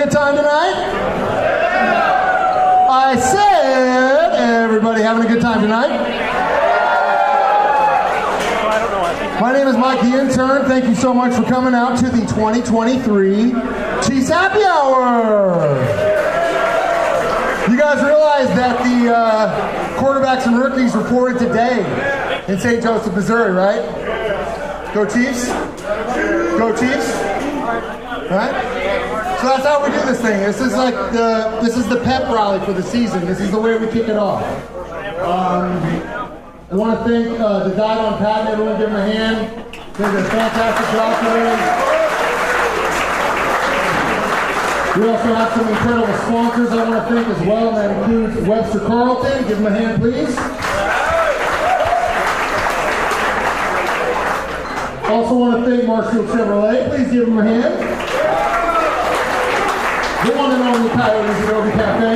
good time tonight? I said, everybody having a good time tonight? My name is Mike, the intern. Thank you so much for coming out to the 2023 Chiefs Happy Hour. You guys realize that the quarterbacks and rookies reported today in St. Joseph, Missouri, right? Go Chiefs! Go Chiefs! Right? So that's how we do this thing. This is like this is the pep rally for the season. This is the way we kick it off. I want to thank the Danan Pat. Everyone give him a hand. They did a fantastic job today. We also have some incredible sponsors I want to thank as well, and that includes Webster Carlton. Give him a hand, please. Also want to thank Marshall Chevrolet. Please give him a hand. The one and only Coyotes at Obi Cafe.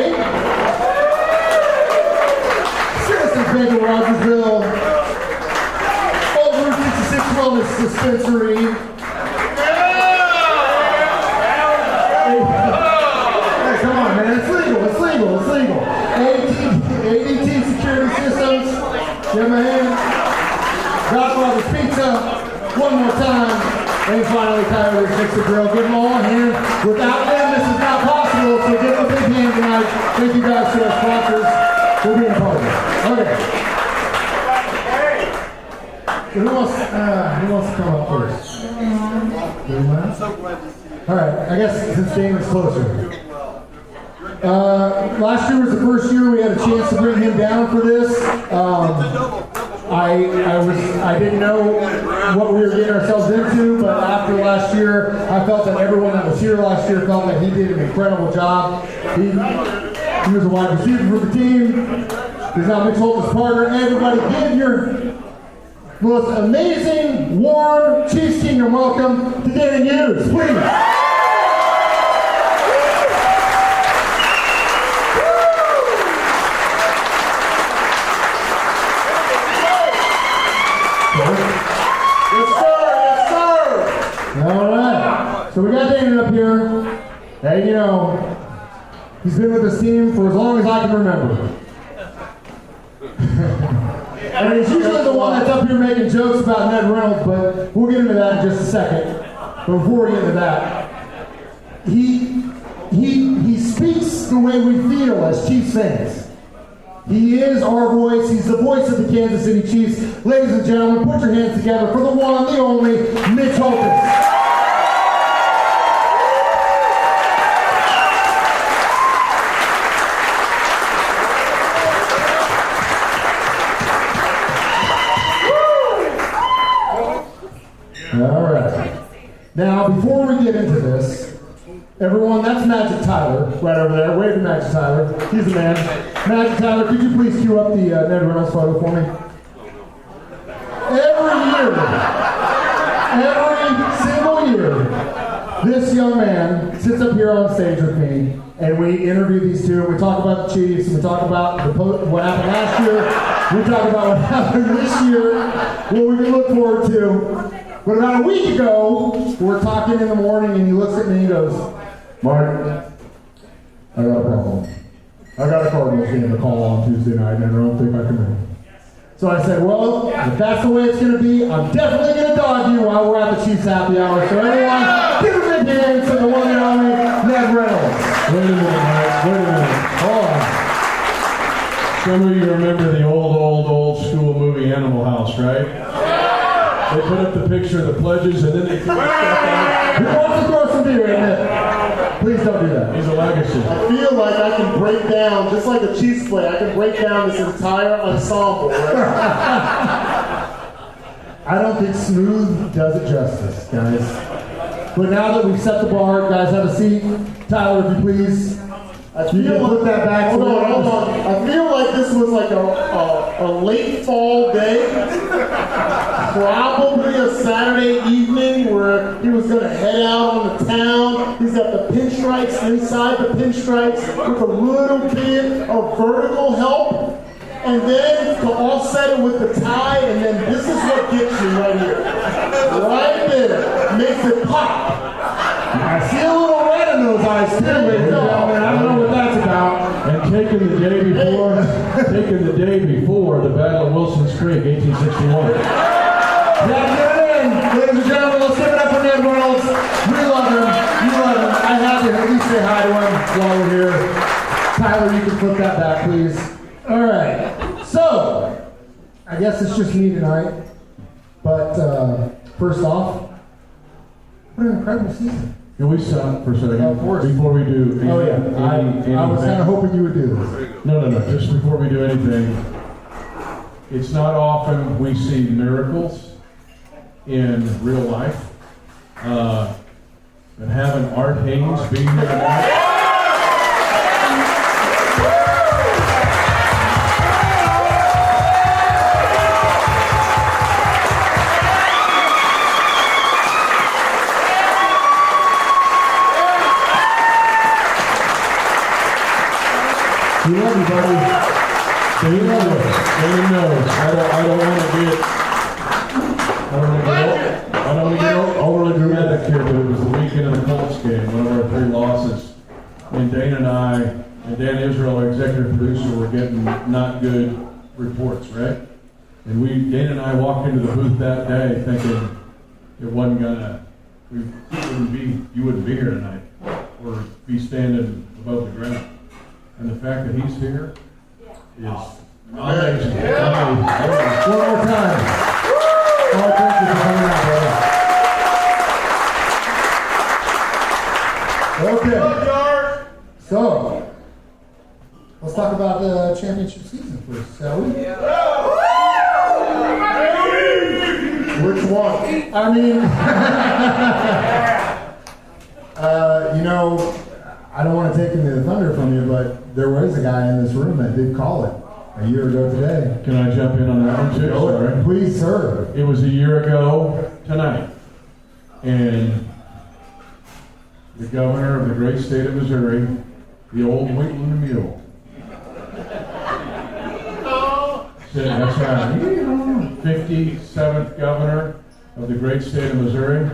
Citizens Bank of Rogersville. Old Route 66 Wellness Dispensary. Hey, come on, man. It's legal. It's legal. It's legal. ADT Security Systems. Give him a hand. Godfather's Pizza. One more time. And finally, Coyotes Mix the Grill. Give them all a hand. Without them, this is not possible, so give them a big hand tonight. Thank you guys to our sponsors for being part of it. Okay. Who wants to come up first? All right, I guess since Dane is closer. Last year was the first year we had a chance to bring him down for this. I didn't know what we were getting ourselves into, but after last year, I felt that everyone that was here last year felt that he did an incredible job. He was a wide receiver for the team. He's now Mitch Holthus' partner. Everybody give your most amazing, warm Chiefs Kingdom welcome to Danan Hughes, please. So we got Danan up here, and you know, he's been with this team for as long as I can remember. And he's usually the one that's up here making jokes about Ned Reynolds, but we'll get into that in just a second. But before we get into that, he speaks the way we feel as Chiefs fans. He is our voice. He's the voice of the Kansas City Chiefs. Ladies and gentlemen, put your hands together for the one, the only, Mitch Holthus. All right. Now, before we get into this, everyone, that's Magic Tyler right over there. Wave to Magic Tyler. He's the man. Magic Tyler, could you please cue up the Ned Reynolds photo for me? Every single year, this young man sits up here on stage with me, and we interview these two, and we talk about the Chiefs, and we talk about what happened last year, we talk about what happened this year, what we can look forward to. But about a week ago, we're talking in the morning, and he looks at me and he goes, Mark, I got a problem. I got a Cardinals game to call on Tuesday night, and I don't think I can win. So I said, well, if that's the way it's going to be, I'm definitely going to dog you while we're at the Chiefs Happy Hour. So everyone, give a big hand to the one and only Ned Reynolds. Wait a minute, Mike. Wait a minute. Hold on. Some of you remember the old school movie Animal House, right? They put up the picture of the pledges, and then they threw the stuff out. Who wants to throw some beer in it? Please don't do that. He's a legacy. I feel like I can break down, just like a Chiefs play, I can break down this entire ensemble, right? I don't think smooth does it justice, guys. But now that we've set the bar, guys, have a seat. Tyler, if you please. You can put that back. Hold on. I feel like this was like a late fall day. Probably a Saturday evening where he was going to head out on the town. He's got the pinstripes inside the pinstripes with a little bit of vertical help. And then to offset it with the tie, and then this is what gets you right here. Right there. Makes it pop. I see a little red in those eyes too, man. taken the day before the Battle of Wilson's Creek, 1861. Ladies and gentlemen, let's give it up for Ned Reynolds. We love him. You love him. I had to at least say hi to him while we're here. Tyler, you can flip that back, please. All right. So, I guess it's just me tonight. But first off, what an incredible season. Can we stop for a second? Of course. Before we do anything? Oh, yeah. I was kind of hoping you would do this. No. Just before we do anything, it's not often we see miracles in real life. And having Art Haynes be here tonight. We love you, buddy. Danan knows. I don't want to get overly dramatic here, but it was the weekend of the Colts game, one of our 3 losses. And Dana and I, and Dan Israel, our executive producer, were getting not good reports, right? And Dana and I walked into the booth that day thinking it wasn't gonna, you wouldn't be here tonight, or be standing above the ground. And the fact that he's here is amazing. One more time. Oh, thank you for coming out, brother. Okay. So, let's talk about the championship season first, shall we? Which one? I mean, I don't want to take any of the thunder from you, but there was a guy in this room that did call it a year ago today. Can I jump in on that one too? Sorry. Please, sir. It was a year ago tonight, and the governor of the great state of Missouri, the old Wheatland Mule, said, that's right, 57th governor of the great state of Missouri,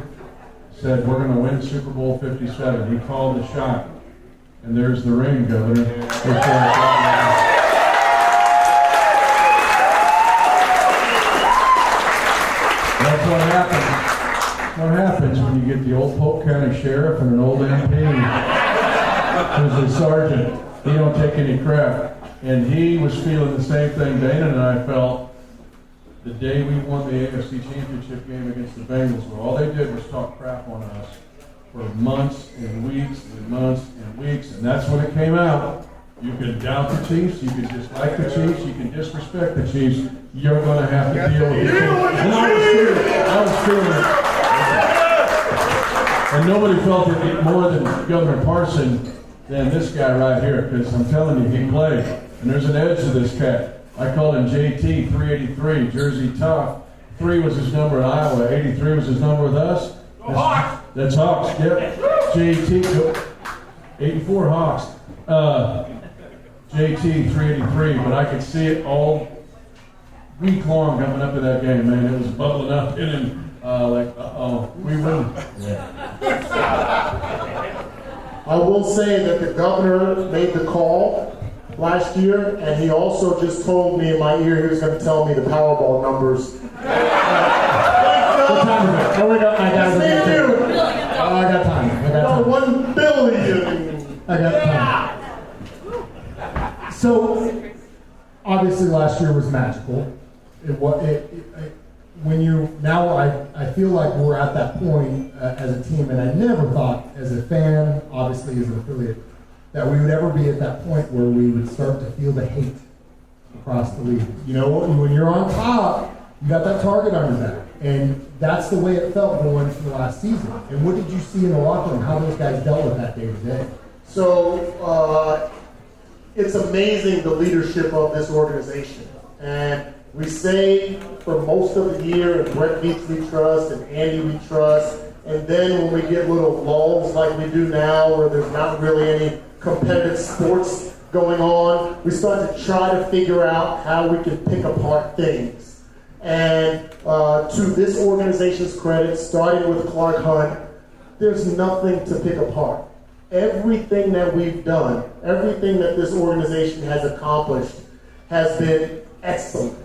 said, we're going to win Super Bowl 57. He called the shot. And there's the ring, Governor. That's what happens. What happens when you get the old Polk County Sheriff and an old MP who's a sergeant. He don't take any crap. And he was feeling the same thing Danan and I felt the day we won the AFC Championship game against the Bengals, where all they did was talk crap on us for months and weeks and months and weeks, and that's when it came out. You can doubt the Chiefs, you can dislike the Chiefs, you can disrespect the Chiefs. You're going to have to deal with it. And I was feeling it. And nobody felt it more than Governor Parson than this guy right here, because I'm telling you, he played. And there's an edge to this cat. I called him JT, 383, Jersey Tough. 3 was his number at Iowa, 83 was his number with us. That's Hawks, yep. JT, 84 Hawks. JT, 383, but I could see it all week long coming up to that game, man. It was bubbling up in him, we win. Yeah. I will say that the governor made the call last year, and he also just told me in my ear he was going to tell me the Powerball numbers. What time is it? Oh, I got time. 1 billion. I got time. So, obviously, last year was magical. I feel like we're at that point as a team, and I never thought, as a fan, obviously as an affiliate, that we would ever be at that point where we would start to feel the hate across the league. You know, when you're on top, you got that target on your back. And that's the way it felt going into the last season. And what did you see in the locker room, how those guys dealt with that day to day? So, it's amazing the leadership of this organization. And we say for most of the year, and Brett Beats we trust, and Andy we trust. And then when we get little lulls like we do now, where there's not really any competitive sports going on, we start to try to figure out how we can pick apart things. And to this organization's credit, starting with Clark Hunt, there's nothing to pick apart. everything that we've done, everything that this organization has accomplished has been excellent.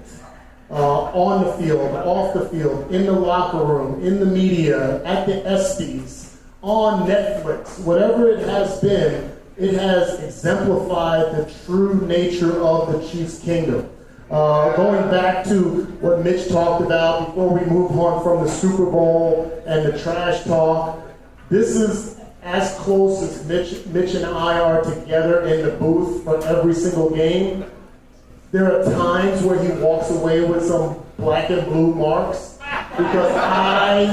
On the field, off the field, in the locker room, in the media, at the ESPYs, on Netflix, whatever it has been, it has exemplified the true nature of the Chiefs' kingdom. Going back to what Mitch talked about before we move on from the Super Bowl and the trash talk, this is as close as Mitch and I are together in the booth for every single game. There are times where he walks away with some black and blue marks because I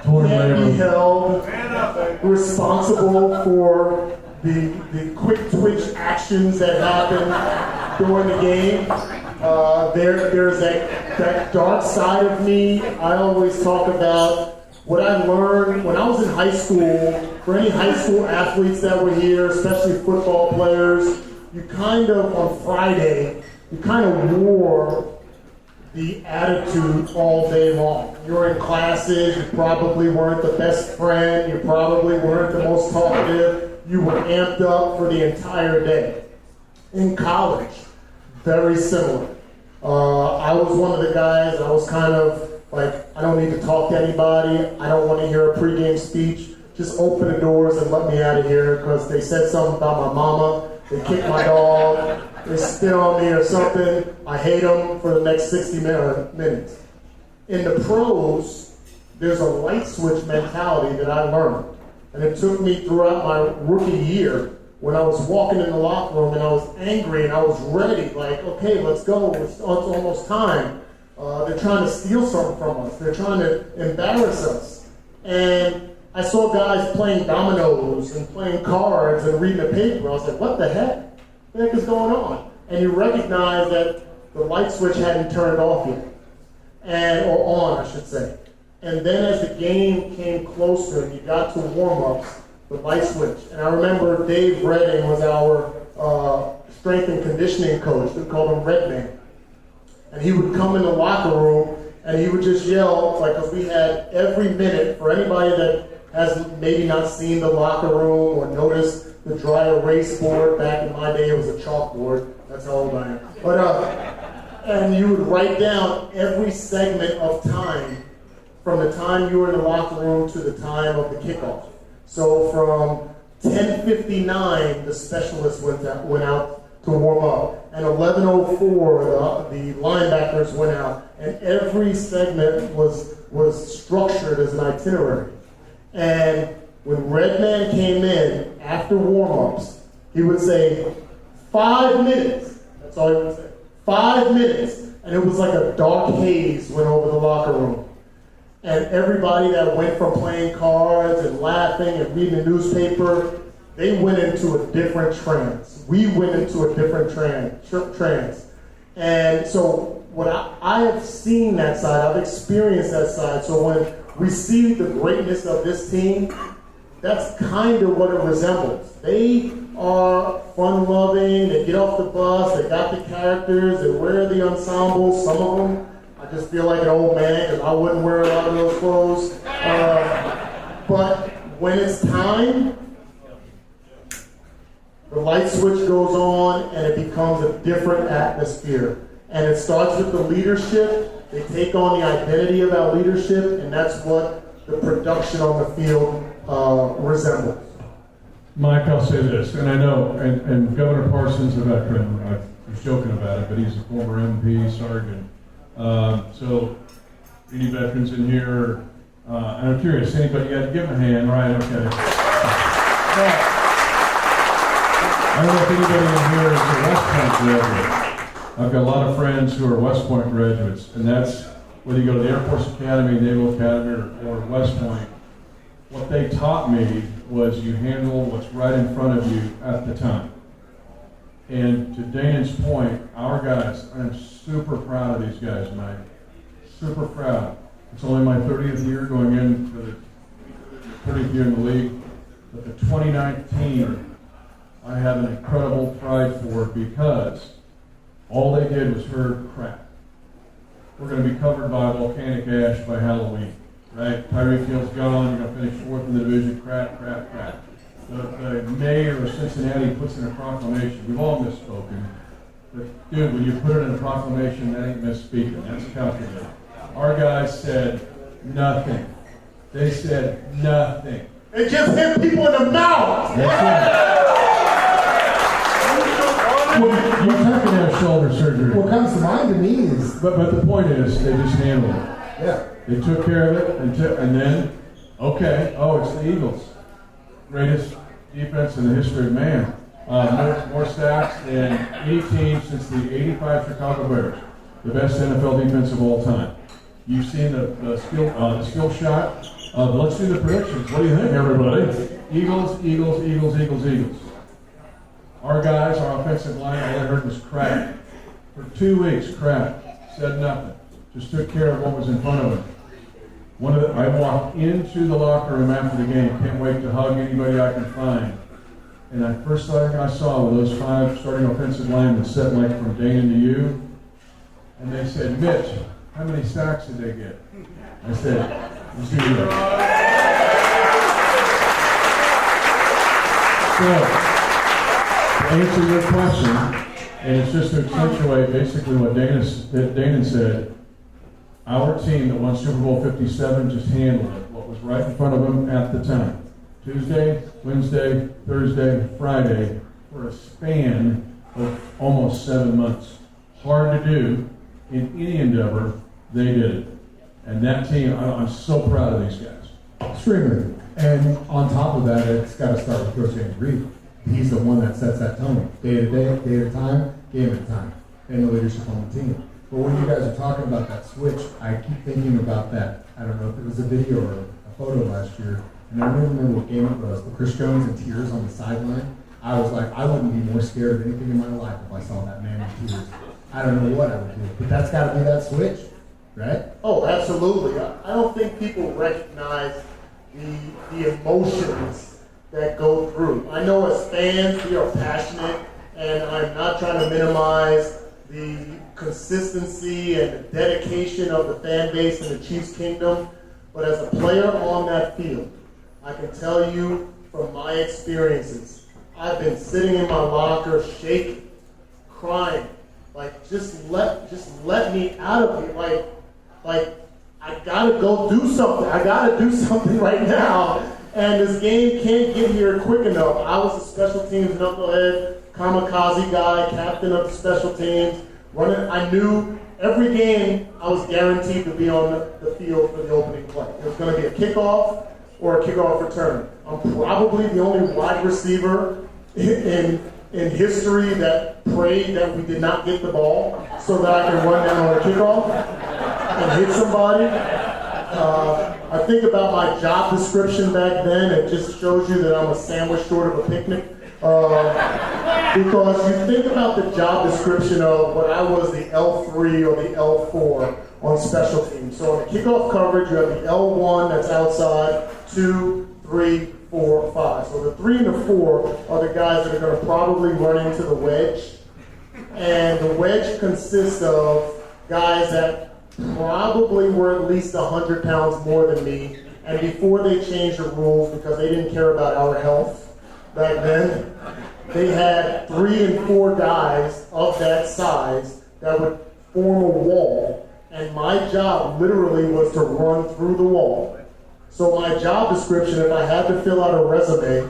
can't be held responsible for the quick twitch actions that happen during the game. There's that dark side of me. I always talk about what I learned when I was in high school. For any high school athletes that were here, especially football players, you kind of, on Friday, you kind of wore the attitude all day long. You were in classes, you probably weren't the best friend, you probably weren't the most talkative, you were amped up for the entire day. In college, very similar. I was one of the guys, I was kind of like, I don't need to talk to anybody, I don't want to hear a pregame speech, just open the doors and let me out of here because they said something about my mama, they kicked my dog, they spit on me or something, I hate them for the next 60 minutes. In the pros, there's a light switch mentality that I learned. And it took me throughout my rookie year when I was walking in the locker room and I was angry and I was ready, like, okay, let's go, it's almost time. They're trying to steal something from us. They're trying to embarrass us. And I saw guys playing dominoes and playing cards and reading the paper. I was like, what the heck? What the heck is going on? And you recognize that the light switch hadn't turned off yet. Or on, I should say. And then as the game came closer and you got to warm-ups, the light switch. And I remember Dave Redding was our strength and conditioning coach. We called him Red Man. And he would come in the locker room and he would just yell, like, because we had every minute, for anybody that has maybe not seen the locker room or noticed the dry erase board, back in my day it was a chalkboard, that's how old I am. But, and you would write down every segment of time from the time you were in the locker room to the time of the kickoff. So from 10:59, the specialist went out to warm up, and 11:04, the linebackers went out, and every segment was structured as an itinerary. And when Redman came in after warm-ups, he would say, 5 minutes. That's all he would say. 5 minutes. And it was like a dark haze went over the locker room. And everybody that went from playing cards and laughing and reading the newspaper, they went into a different trance. We went into a different trance. And so what I have seen that side, I've experienced that side. So when we see the greatness of this team, that's kind of what it resembles. They are fun-loving, they get off the bus, they got the characters, they wear the ensembles, some of them. I just feel like an old man because I wouldn't wear a lot of those clothes. But when it's time, the light switch goes on and it becomes a different atmosphere. And it starts with the leadership. They take on the identity of our leadership, and that's what the production on the field resembles. Mike, I'll say this, and I know, and Governor Parsons, a veteran, I was joking about it, but he's a former MP, sergeant. So, any veterans in here? And I'm curious, anybody got to give him a hand, right? Okay. I don't know if anybody in here is a West Point graduate. I've got a lot of friends who are West Point graduates, and that's whether you go to the Air Force Academy, Naval Academy, or West Point. What they taught me was you handle what's right in front of you at the time. And to Danan's point, our guys, I'm super proud of these guys, Mike. Super proud. It's only my 30th year going in for the 30th year in the league. But the 29th team, I have an incredible pride for because all they did was herd crap. We're going to be covered by volcanic ash by Halloween, right? Tyree Field's gone, you're going to finish fourth in the division, crap. the mayor of Cincinnati puts in a proclamation. We've all misspoken. But dude, when you put it in a proclamation, that ain't misspeaking. That's calculated. Our guys said nothing. They said nothing. It just hit people in the mouth. That's it. You have to have shoulder surgery. What comes to mind to me is, But the point is, they just handled it. yeah, They took care of it, and then, okay, it's the Eagles. Greatest defense in the history of man. More sacks than any team since the '85 Chicago Bears. The best NFL defense of all time. You've seen the skill shot. Let's do the predictions. What do you think, everybody? Eagles, Eagles, Eagles, Eagles, Eagles. Our guys, our offensive line, all I heard was crap. For 2 weeks, crap. Said nothing. Just took care of what was in front of them. I walked into the locker room after the game. Can't wait to hug anybody I can find. And the first thing I saw were those 5 starting offensive linemen sitting like from Danan to you. And they said, Mitch, how many sacks did they get? I said, 0. So, to answer your question, and it's just to accentuate basically what Danan said, our team that won Super Bowl 57 just handled it, what was right in front of them at the time. Tuesday, Wednesday, Thursday, Friday, for a span of almost 7 months. Hard to do in any endeavor, they did it. And that team, I'm so proud of these guys. extremely. And on top of that, it's got to start with Coach James Reed. He's the one that sets that tone, day to day, day at a time, game at a time, and the leadership on the team. But when you guys are talking about that switch, I keep thinking about that. I don't know if it was a video or a photo last year, and I don't even remember what game it was, but Chris Jones in tears on the sideline. I was like, I wouldn't be more scared of anything in my life if I saw that man in tears. I don't know what I would do, but that's got to be that switch, right? Oh, absolutely. I don't think people recognize the emotions that go through. I know as fans, we are passionate, and I'm not trying to minimize the consistency and the dedication of the fan base in the Chiefs Kingdom, but as a player on that field, I can tell you from my experiences, I've been sitting in my locker shaking, crying, like just let me out of here, like I gotta go do something. I gotta do something right now. And this game can't get here quick enough. I was a special teams knucklehead, kamikaze guy, captain of the special teams. I knew every game I was guaranteed to be on the field for the opening play. It was going to be a kickoff or a kickoff return. I'm probably the only wide receiver in history that prayed that we did not get the ball so that I can run down on a kickoff and hit somebody. I think about my job description back then. It just shows you that I'm a sandwich short of a picnic. Because you think about the job description of what I was the L3 or the L4 on special teams. So on the kickoff coverage, you have the L1 that's outside, 2, 3, 4, 5. So the 3 and the 4 are the guys that are going to probably run into the wedge. And the wedge consists of guys that probably were at least 100 pounds more than me. And before they changed the rules, because they didn't care about our health back then, they had 3 and 4 guys of that size that would form a wall, and my job literally was to run through the wall. So my job description, if I had to fill out a resume,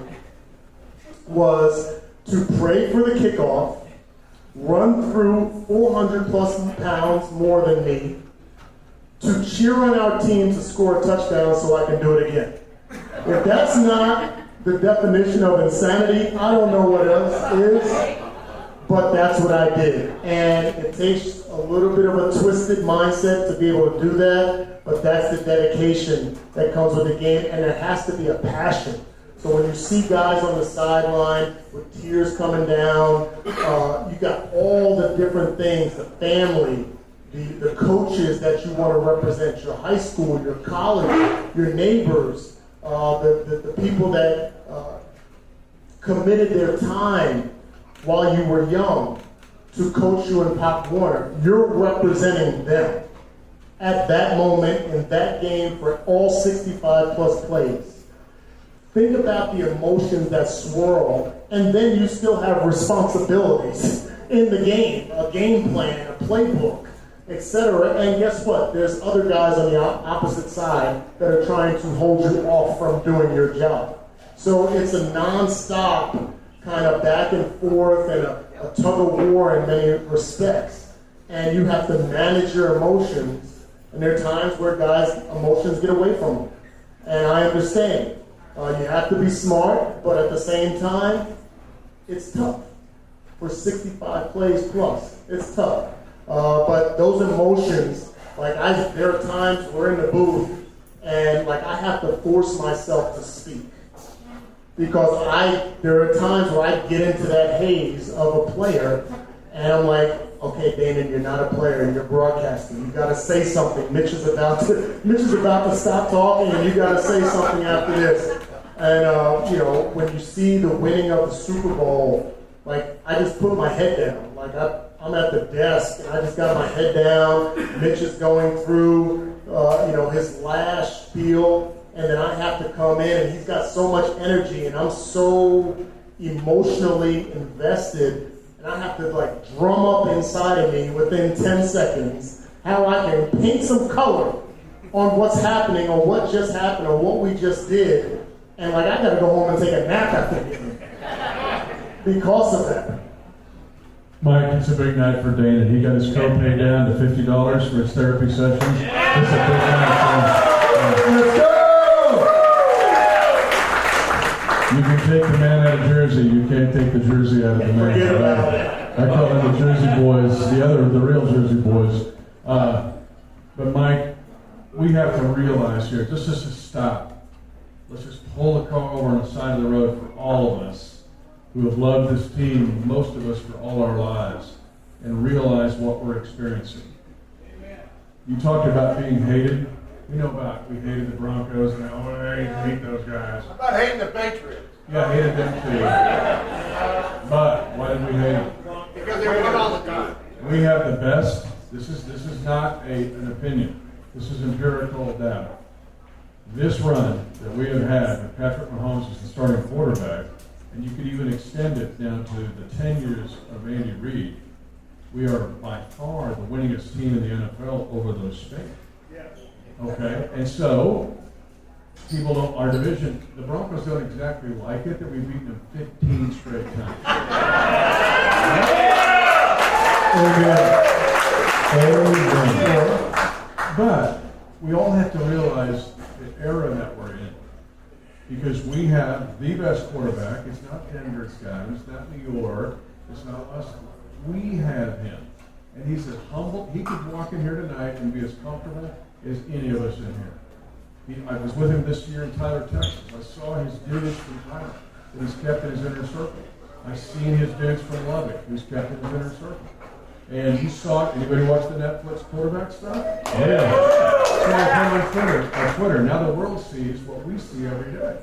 was to pray for the kickoff, run through 400 plus pounds more than me, to cheer on our team to score a touchdown so I can do it again. If that's not the definition of insanity, I don't know what else is, but that's what I did. And it takes a little bit of a twisted mindset to be able to do that, but that's the dedication that comes with the game, and there has to be a passion. So when you see guys on the sideline with tears coming down, you got all the different things, the family, the coaches that you want to represent, your high school, your college, your neighbors, the people that committed their time while you were young to coach you in Pop Warner. You're representing them at that moment in that game for all 65 plus plays. Think about the emotions that swirl, and then you still have responsibilities in the game, a game plan, a playbook, etc. And guess what? There's other guys on the opposite side that are trying to hold you off from doing your job. So it's a non-stop kind of back and forth and a tug of war in many respects. And you have to manage your emotions. And there are times where guys' emotions get away from them. And I understand. You have to be smart, but at the same time, it's tough. For 65 plays plus, it's tough. But those emotions, there are times we're in the booth, and I have to force myself to speak. Because there are times where I get into that haze of a player, and I'm like, okay, Danan, you're not a player, you're broadcasting. You got to say something. Mitch is about to stop talking, and you got to say something after this. And when you see the winning of the Super Bowl, I just put my head down. I'm at the desk, and I just got my head down. Mitch is going through, his last spiel. And then I have to come in, and he's got so much energy, and I'm so emotionally invested, and I have to drum up inside of me within 10 seconds how I can paint some color on what's happening, or what just happened, or what we just did. And I gotta go home and take a nap after the game because of that. Mike, it's a big night for Danan. He got his copay down to $50 for his therapy sessions. It's a big night for him. Let's go! You can take the man out of Jersey. You can't take the Jersey out of the man. Forget about it. I call them the Jersey boys, the real Jersey boys. But Mike, we have to realize here, just to stop. Let's just pull the car over on the side of the road for all of us who have loved this team, most of us for all our lives, and realize what we're experiencing. You talked about being hated. We know about we hated the Broncos, and I hate those guys. How about hating the Patriots? Yeah, I hated them too. But why did we hate them? Because they win all the time. We have the best. This is not an opinion. This is empirical data. This run that we have had with Patrick Mahomes as the starting quarterback, and you could even extend it down to the 10 years of Andy Reid, we are by far the winningest team in the NFL over those spans. Okay, and so people don't. Our division, the Broncos don't exactly like it that we've beaten them 15 straight times. But we all have to realize the era that we're in, because we have the best quarterback. It's not Denver's guy. It's not New York. It's not us. We have him, and he's as humble. He could walk in here tonight and be as comfortable as any of us in here. I was with him this year in Tyler, Texas. I saw his dudes from Tyler that he's kept in his inner circle. I've seen his dudes from Lubbock who's kept in his inner circle. And you saw it. Anybody watch the Netflix quarterback stuff? Yeah. So I put on Twitter. Now the world sees what we see every day.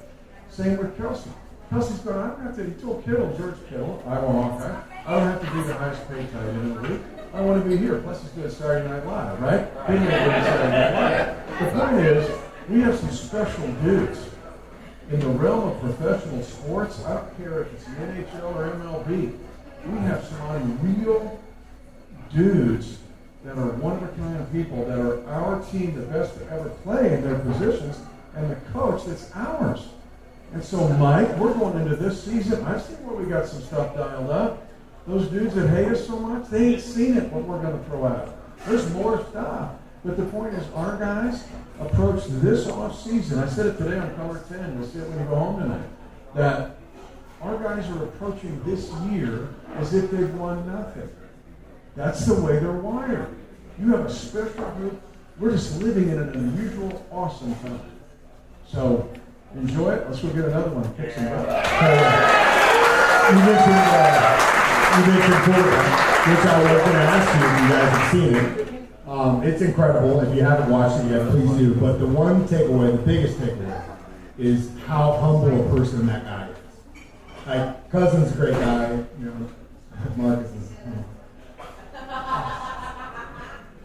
Same with Kelsey. Kelsey's going, I don't have to, he told George Kittle, I don't have to be the highest paid tight end in the league. I want to be here. Plus, he's doing Saturday Night Live, right? He didn't do Saturday Night Live. The point is, we have some special dudes in the realm of professional sports. I don't care if it's the NHL or MLB. We have some unreal dudes that are one-of-a-kind people that are our team, the best to ever play in their positions, and the coach that's ours. And so, Mike, we're going into this season. I've seen where we got some stuff dialed up. Those dudes that hate us so much, they ain't seen it, what we're going to throw out. There's more stuff. But the point is, our guys approach this off season. I said it today on Color 10. We'll see it when you go home tonight. That our guys are approaching this year as if they've won nothing. That's the way they're wired. You have a special group. We're just living in an unusual, awesome time. So, enjoy it. Let's go get another one and kick some butt. You mentioned quarterback, which I was going to ask you if you guys have seen it. It's incredible. If you haven't watched it yet, please do. But the one takeaway, the biggest takeaway, is how humble a person that guy is. Like, Cousin's a great guy. You know, Marcus is.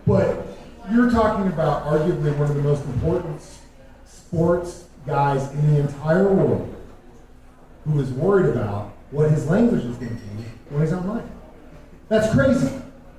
But you're talking about arguably one of the most important sports guys in the entire world who is worried about what his language is going to be when he's online. That's crazy.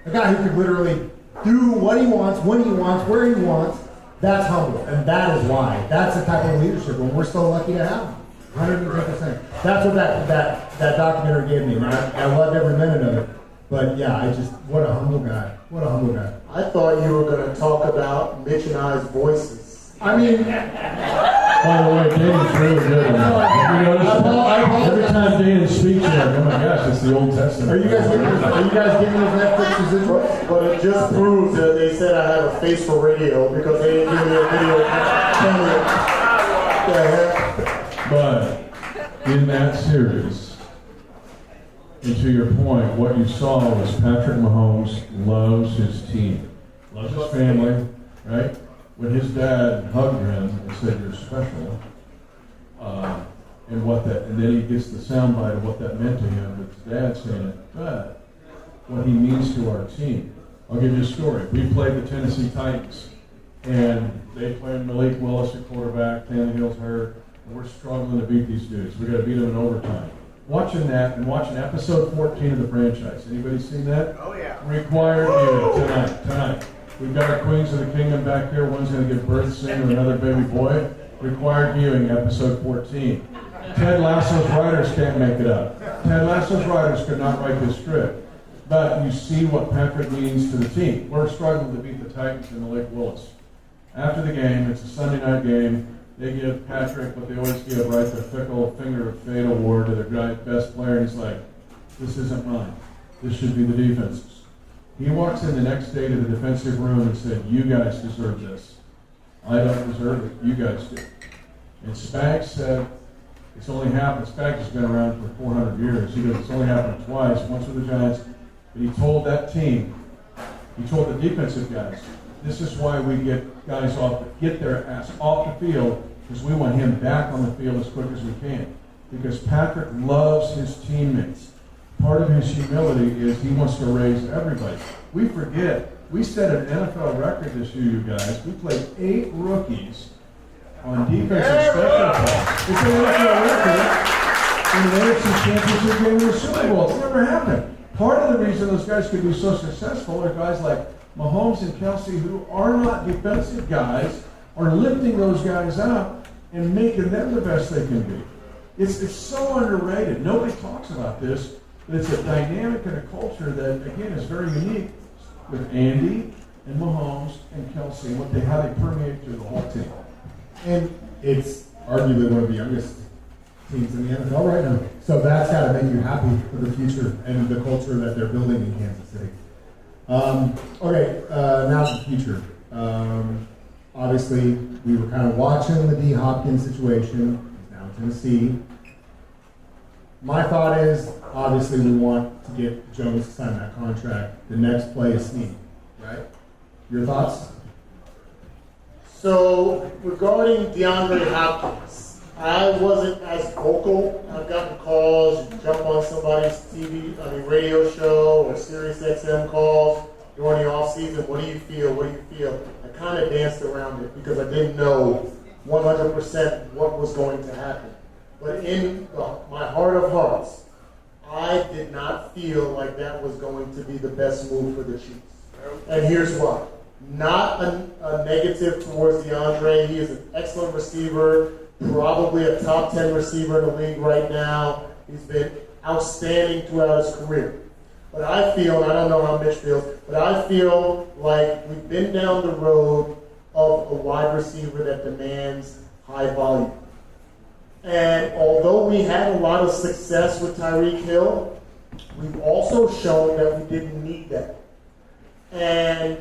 A guy who could literally do what he wants, when he wants, where he wants. That's humble, and that is why. That's the type of leadership, and we're so lucky to have him. 110%. That's what that documentary gave me, and I loved every minute of it. But yeah, what a humble guy. What a humble guy. I thought you were going to talk about Mitch and I's voices. I mean, By the way, Danan's really good at that. Have you noticed that? Every time Danan speaks, you're like, oh my gosh, it's the Old Testament. are you guys giving us Netflix residuals? But it just proves that they said I have a face for radio because they didn't give me a video camera. The heck? But in that series, and to your point, what you saw was Patrick Mahomes loves his team, loves his family, right? When his dad hugged him and said, "You're special," and then he gets the soundbite of what that meant to him with his dad saying it, but what he means to our team. I'll give you a story. We played the Tennessee Titans, and they played Malik Willis at quarterback, Tannehill's hurt, and we're struggling to beat these dudes. We got to beat them in overtime. Watching that and watching episode 14 of the franchise. Anybody seen that? Oh, yeah. Required viewing tonight. We've got our Queens of the Kingdom back here. One's going to give birth soon to another baby boy. Required viewing, episode 14. Ted Lasso's writers can't make it up. Ted Lasso's writers could not write this script. But you see what Patrick means to the team. We're struggling to beat the Titans and Malik Willis. After the game, it's a Sunday night game. They give Patrick what they always give, right, the Fickle Finger of Fate award to their best player. And he's like, this isn't mine. This should be the defense's. He walks in the next day to the defensive room and said, you guys deserve this. I don't deserve it. You guys do. And Spags said, it's only happened. Spags has been around for 400 years. He goes, it's only happened twice, once with the Giants. But he told that team, he told the defensive guys, this is why we get guys get their ass off the field, because we want him back on the field as quick as we can. Because Patrick loves his teammates. Part of his humility is he wants to raise everybody. We forget, we set an NFL record this year, you guys. We played 8 rookies on defense and special teams. It's an NFL record in the NFC Championship game in the Super Bowl. It's never happened. Part of the reason those guys could be so successful are guys like Mahomes and Kelsey, who are not defensive guys, are lifting those guys up and making them the best they can be. It's so underrated. Nobody talks about this. But it's a dynamic and a culture that, again, is very unique with Andy and Mahomes and Kelsey and how they permeate through the whole team. And it's arguably one of the youngest teams in the NFL right now. So that's got to make you happy for the future and the culture that they're building in Kansas City. Now the future. Obviously, we were kind of watching the D. Hopkins situation. He's now in Tennessee. My thought is, obviously, we want to get Jones to sign that contract. The next play is Snead, right? Your thoughts? So, regarding DeAndre Hopkins, I wasn't as vocal. I've gotten calls, you jump on somebody's radio show or Sirius XM calls during the offseason. What do you feel? What do you feel? I kind of danced around it because I didn't know 100% what was going to happen. But in my heart of hearts, I did not feel like that was going to be the best move for the Chiefs. And here's why. Not a negative towards DeAndre. He is an excellent receiver, probably a top 10 receiver in the league right now. He's been outstanding throughout his career. But I feel, and I don't know how Mitch feels, but I feel like we've been down the road of a wide receiver that demands high volume. And although we had a lot of success with Tyreek Hill, we've also shown that we didn't need that. And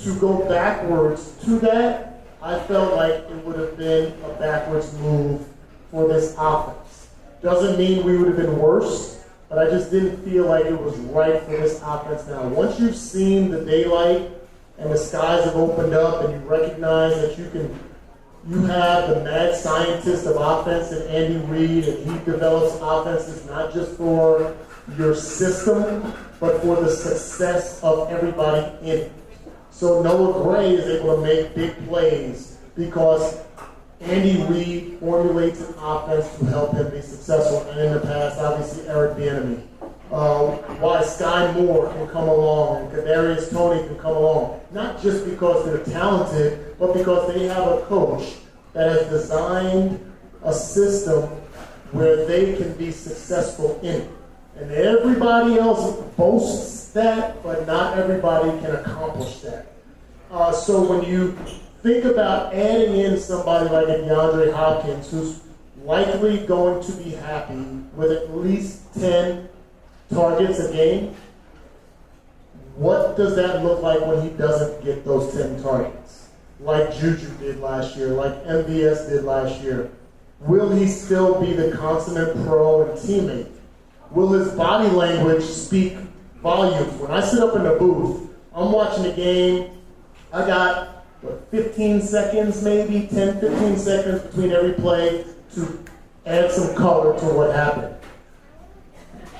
to go backwards to that, I felt like it would have been a backwards move for this offense. Doesn't mean we would have been worse, but I just didn't feel like it was right for this offense now. Once you've seen the daylight and the skies have opened up and you recognize that you have the mad scientist of offense in Andy Reid, and he develops offenses not just for your system, but for the success of everybody in it. So Noah Gray is able to make big plays because Andy Reid formulates an offense to help him be successful, and in the past, obviously, Eric Bieniemy. Why Sky Moore can come along and Kadarius Toney can come along, not just because they're talented, but because they have a coach that has designed a system where they can be successful in it. And everybody else boasts that, but not everybody can accomplish that. So when you think about adding in somebody like a DeAndre Hopkins, who's likely going to be happy with at least 10 targets a game, what does that look like when he doesn't get those 10 targets? Like Juju did last year, like MVS did last year. Will he still be the consummate pro and teammate? Will his body language speak volumes? When I sit up in the booth, I'm watching the game, I got 15 seconds maybe, 10, 15 seconds between every play to add some color to what happened.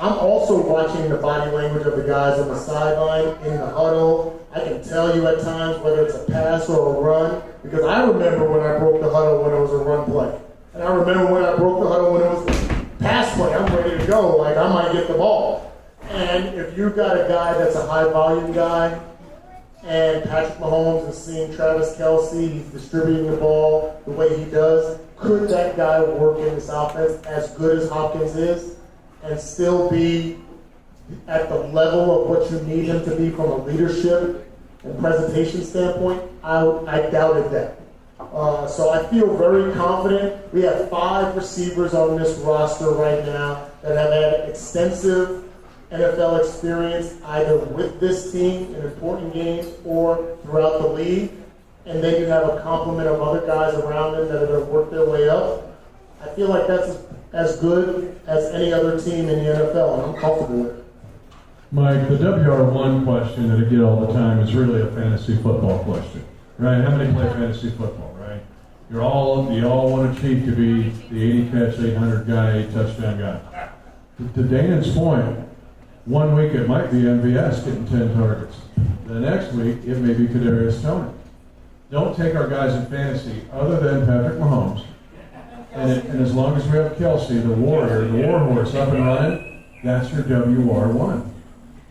I'm also watching the body language of the guys on the sideline, in the huddle. I can tell you at times whether it's a pass or a run, because I remember when I broke the huddle when it was a run play. And I remember when I broke the huddle when it was a pass play. I'm ready to go, like I might get the ball. And if you've got a guy that's a high volume guy, and Patrick Mahomes is seeing Travis Kelce, he's distributing the ball the way he does, could that guy work in this offense as good as Hopkins is and still be at the level of what you need him to be from a leadership and presentation standpoint? I doubted that. So I feel very confident. We have 5 receivers on this roster right now that have had extensive NFL experience either with this team in important games or throughout the league. And then you have a complement of other guys around them that are going to work their way up. I feel like that's as good as any other team in the NFL, and I'm comfortable with it. Mike, the WR1 question that I get all the time is really a fantasy football question, right? How many play fantasy football, right? You all want to cheat to be the 80-catch, 800 guy, 8-touchdown guy. To Danan's point, one week it might be MVS getting 10 targets. The next week it may be Kadarius Toney. Don't take our guys in fantasy other than Patrick Mahomes. And as long as we have Kelce, the warrior, the warhorse up and running, that's your WR1.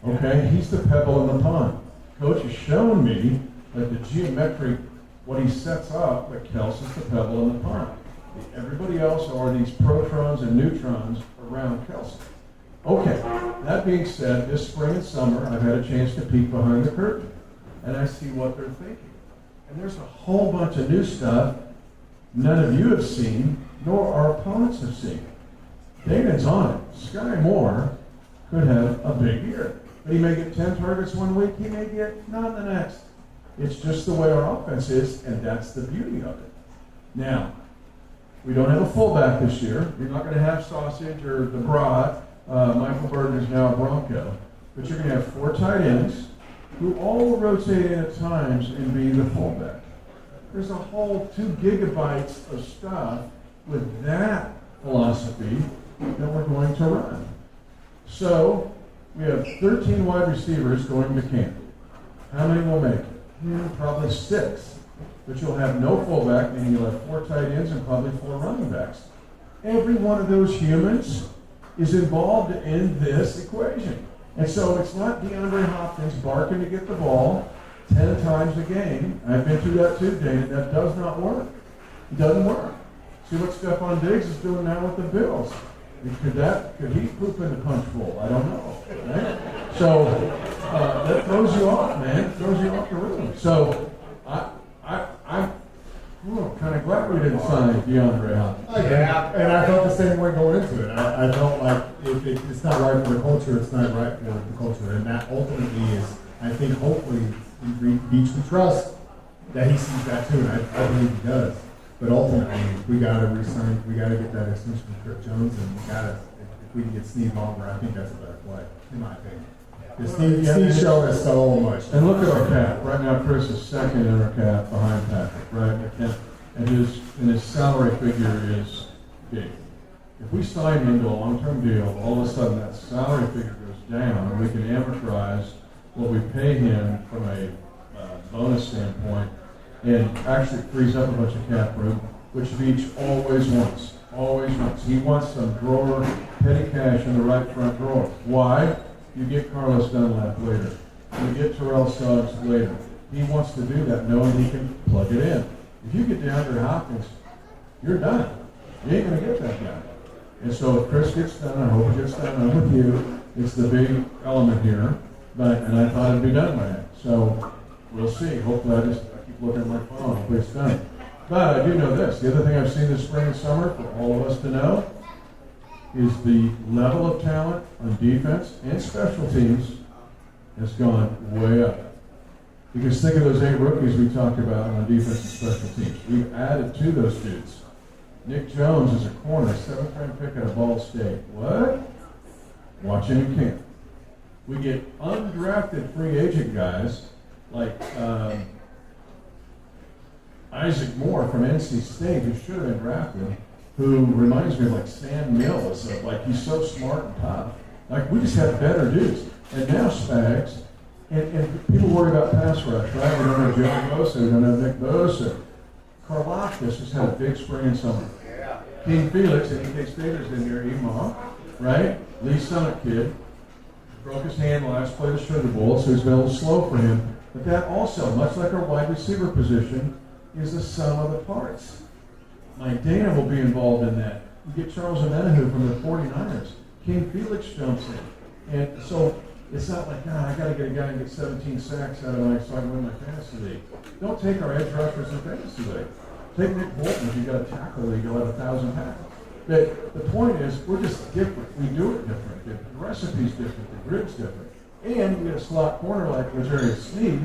Okay? He's the pebble in the pond. Coach has shown me that the geometric, what he sets up, that Kelce's the pebble in the pond. Everybody else are these protons and neutrons around Kelce. Okay, that being said, this spring and summer, I've had a chance to peek behind the curtain, and I see what they're thinking. And there's a whole bunch of new stuff none of you have seen, nor our opponents have seen. Danan's on it. Sky Moore could have a big year. But he may get 10 targets one week, he may get none the next. It's just the way our offense is, and that's the beauty of it. Now, we don't have a fullback this year. You're not going to have Sausage or the Broad. Michael Burton is now a Bronco. But you're going to have 4 tight ends who all will rotate in at times and be the fullback. There's a whole 2 gigabytes of stuff with that philosophy that we're going to run. So we have 13 wide receivers going to camp. How many will make it? Probably 6. But you'll have no fullback, meaning you'll have 4 tight ends and probably 4 running backs. Every one of those humans is involved in this equation. And so it's not DeAndre Hopkins barking to get the ball 10 times a game. I've been through that too, Danan. That does not work. It doesn't work. See what Stephon Diggs is doing now with the Bills. Could he poop in the punch bowl? I don't know. Right? So that throws you off, man. It throws you off the rhythm. So I'm kind of glad we didn't sign DeAndre Hopkins. Yeah, and I felt the same way going into it. I felt like if it's not right for the culture, it's not right for the culture. And that ultimately is, I think, hopefully, Beach we trust that he sees that too, and I believe he does. But ultimately, we got to resign, we got to get that extension from Kirk Jones, and we got to, if we can get Steve longer, I think that's a better play, in my opinion. Steve showed us so much. And look at our cap. Right now, Chris is second in our cap behind Patrick, right? And his salary figure is big. If we sign him to a long-term deal, all of a sudden that salary figure goes down, and we can amortize what we pay him from a bonus standpoint, and actually frees up a bunch of cap room. which Mitch always wants. Always wants. He wants some drawer, petty cash in the right front drawer. Why? You get Carlos Dunlap later. You get Terrell Suggs later. He wants to do that knowing he can plug it in. If you get DeAndre Hopkins, you're done. You ain't going to get that guy. And so if Chris gets done, I hope he gets done. I'm with you. It's the big element here. And I thought it'd be done by now. So we'll see. Hopefully I keep looking at my phone. Hopefully it's done. But I do know this. The other thing I've seen this spring and summer for all of us to know is the level of talent on defense and special teams has gone way up. Because think of those 8 rookies we talked about on defense and special teams. We've added to those dudes. Nick Jones is a corner, 7th round pick out of Ball State. What? Watch him in camp. We get undrafted free agent guys like Isaac Moore from NC State, who should have been drafted, who reminds me of like Sam Mills, like he's so smart and tough. Like we just have better dudes. And now Spags, and people worry about pass rush, right? We don't have Joey Bosa, we don't have Nick Bosa. Karlaftis has had a big spring and summer. King Felix, and EK Stater's in here, Ema, right? Lee Summit kid, broke his hand last play of the Sugar Bowl, so he's been a little slow for him. But that also, much like our wide receiver position, is the sum of the parts. Mike Danan will be involved in that. You get Charles Omenihu from the 49ers. King Felix jumps in. And so it's not like, I got to get a guy and get 17 sacks out of Mike so I can win my fantasy league. Don't take our edge rushers in fantasy league. Take Nick Bolton if you've got a tackle league, you'll have 1,000 tackles. But the point is, we're just different. We do it different. The recipe's different. The grid's different. And we get a slot corner like Rogerius Sneed,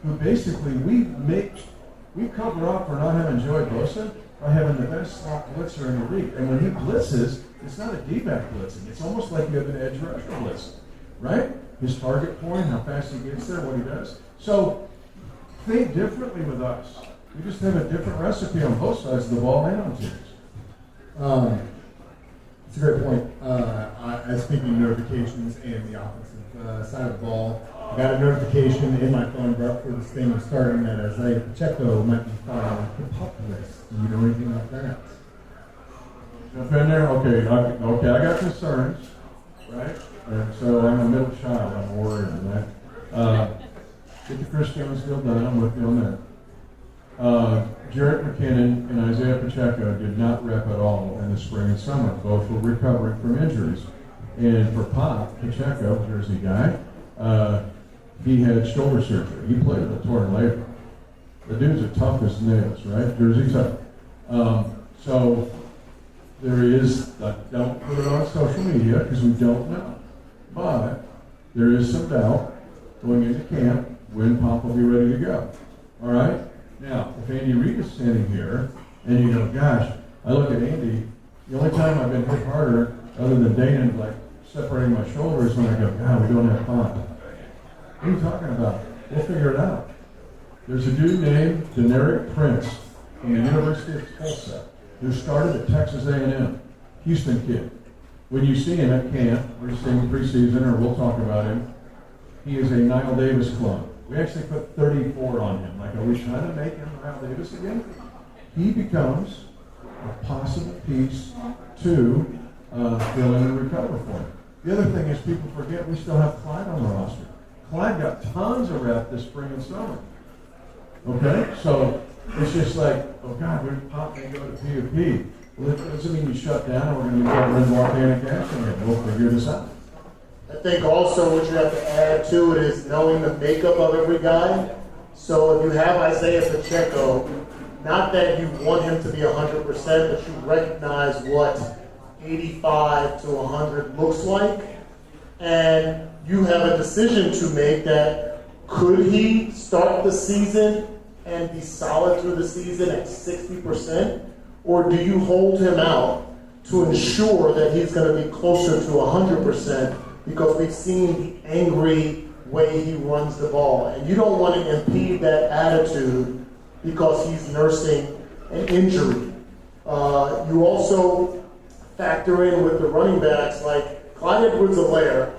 who basically we cover up for not having Joey Bosa by having the best slot blitzer in the league. And when he blitzes, it's not a D-back blitzing. It's almost like you have an edge rusher blitzing, right? His target point, how fast he gets there, what he does. So think differently with us. We just have a different recipe on both sides of the ball and on teams. It's a great point. As speaking of notifications and the offensive side of the ball, I got a notification in my phone right before this thing was starting that Isaiah Pacheco might be filing the pup list. Do you know anything about that? Jump in there? Okay, I got concerns, right? And so I'm a middle child. I'm worried on that. Get the Chris Jones deal done. I'm with you on that. Jarrett McKinnon and Isaiah Pacheco did not rep at all in the spring and summer. Both were recovering from injuries. And for Pop, Pacheco, Jersey guy, he had shoulder surgery. He played with a torn labrum. The dudes are tough as nails, right? Jersey tough. So there is, don't put it on social media because we don't know. But there is some doubt going into camp when Pop will be ready to go. All right? Now, if Andy Reid is standing here and you go, gosh, I look at Andy, the only time I've been hit harder, other than Danan, like separating my shoulders, when I go, God, we don't have Pop. What are you talking about? We'll figure it out. There's a dude named Deneric Prince from the University of Tulsa who started at Texas A&M, Houston kid. When you see him at camp, or you see him preseason, or we'll talk about him, he is a Niall Davis clone. We actually put 34 on him. Like, are we trying to make him Niall Davis again? He becomes a possible piece to fill in and recover for him. The other thing is people forget we still have Clyde on the roster. Clyde got tons of rep this spring and summer. Okay? So it's just like, oh God, we're Pop may go to PUP. Well, it doesn't mean you shut down and we're going to be covering volcanic action again. We'll figure this out. I think also what you have to add to it is knowing the makeup of every guy. So if you have Isaiah Pacheco, not that you want him to be 100%, but you recognize what 85 to 100 looks like. And you have a decision to make that could he start the season and be solid through the season at 60%? Or do you hold him out to ensure that he's going to be closer to 100%? Because we've seen the angry way he runs the ball. And you don't want to impede that attitude because he's nursing an injury. You also factor in with the running backs, like Clyde Edwards-Helaire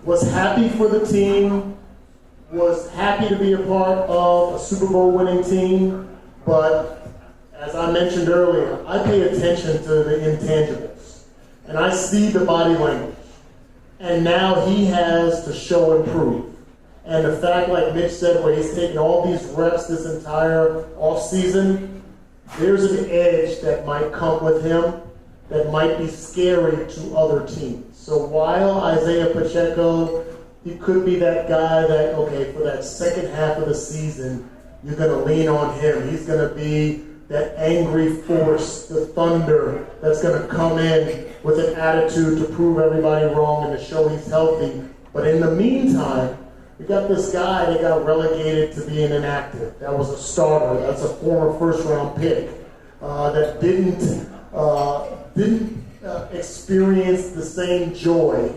was happy for the team, was happy to be a part of a Super Bowl winning team, but as I mentioned earlier, I pay attention to the intangibles. And I see the body language. And now he has to show and prove. And the fact, like Mitch said, where he's taking all these reps this entire offseason, there's an edge that might come with him that might be scary to other teams. So while Isaiah Pacheco, he could be that guy that, okay, for that second half of the season, you're going to lean on him. He's going to be that angry force, the thunder that's going to come in with an attitude to prove everybody wrong and to show he's healthy. But in the meantime, we got this guy that got relegated to being inactive. That was a starter. That's a former first-round pick that didn't experience the same joy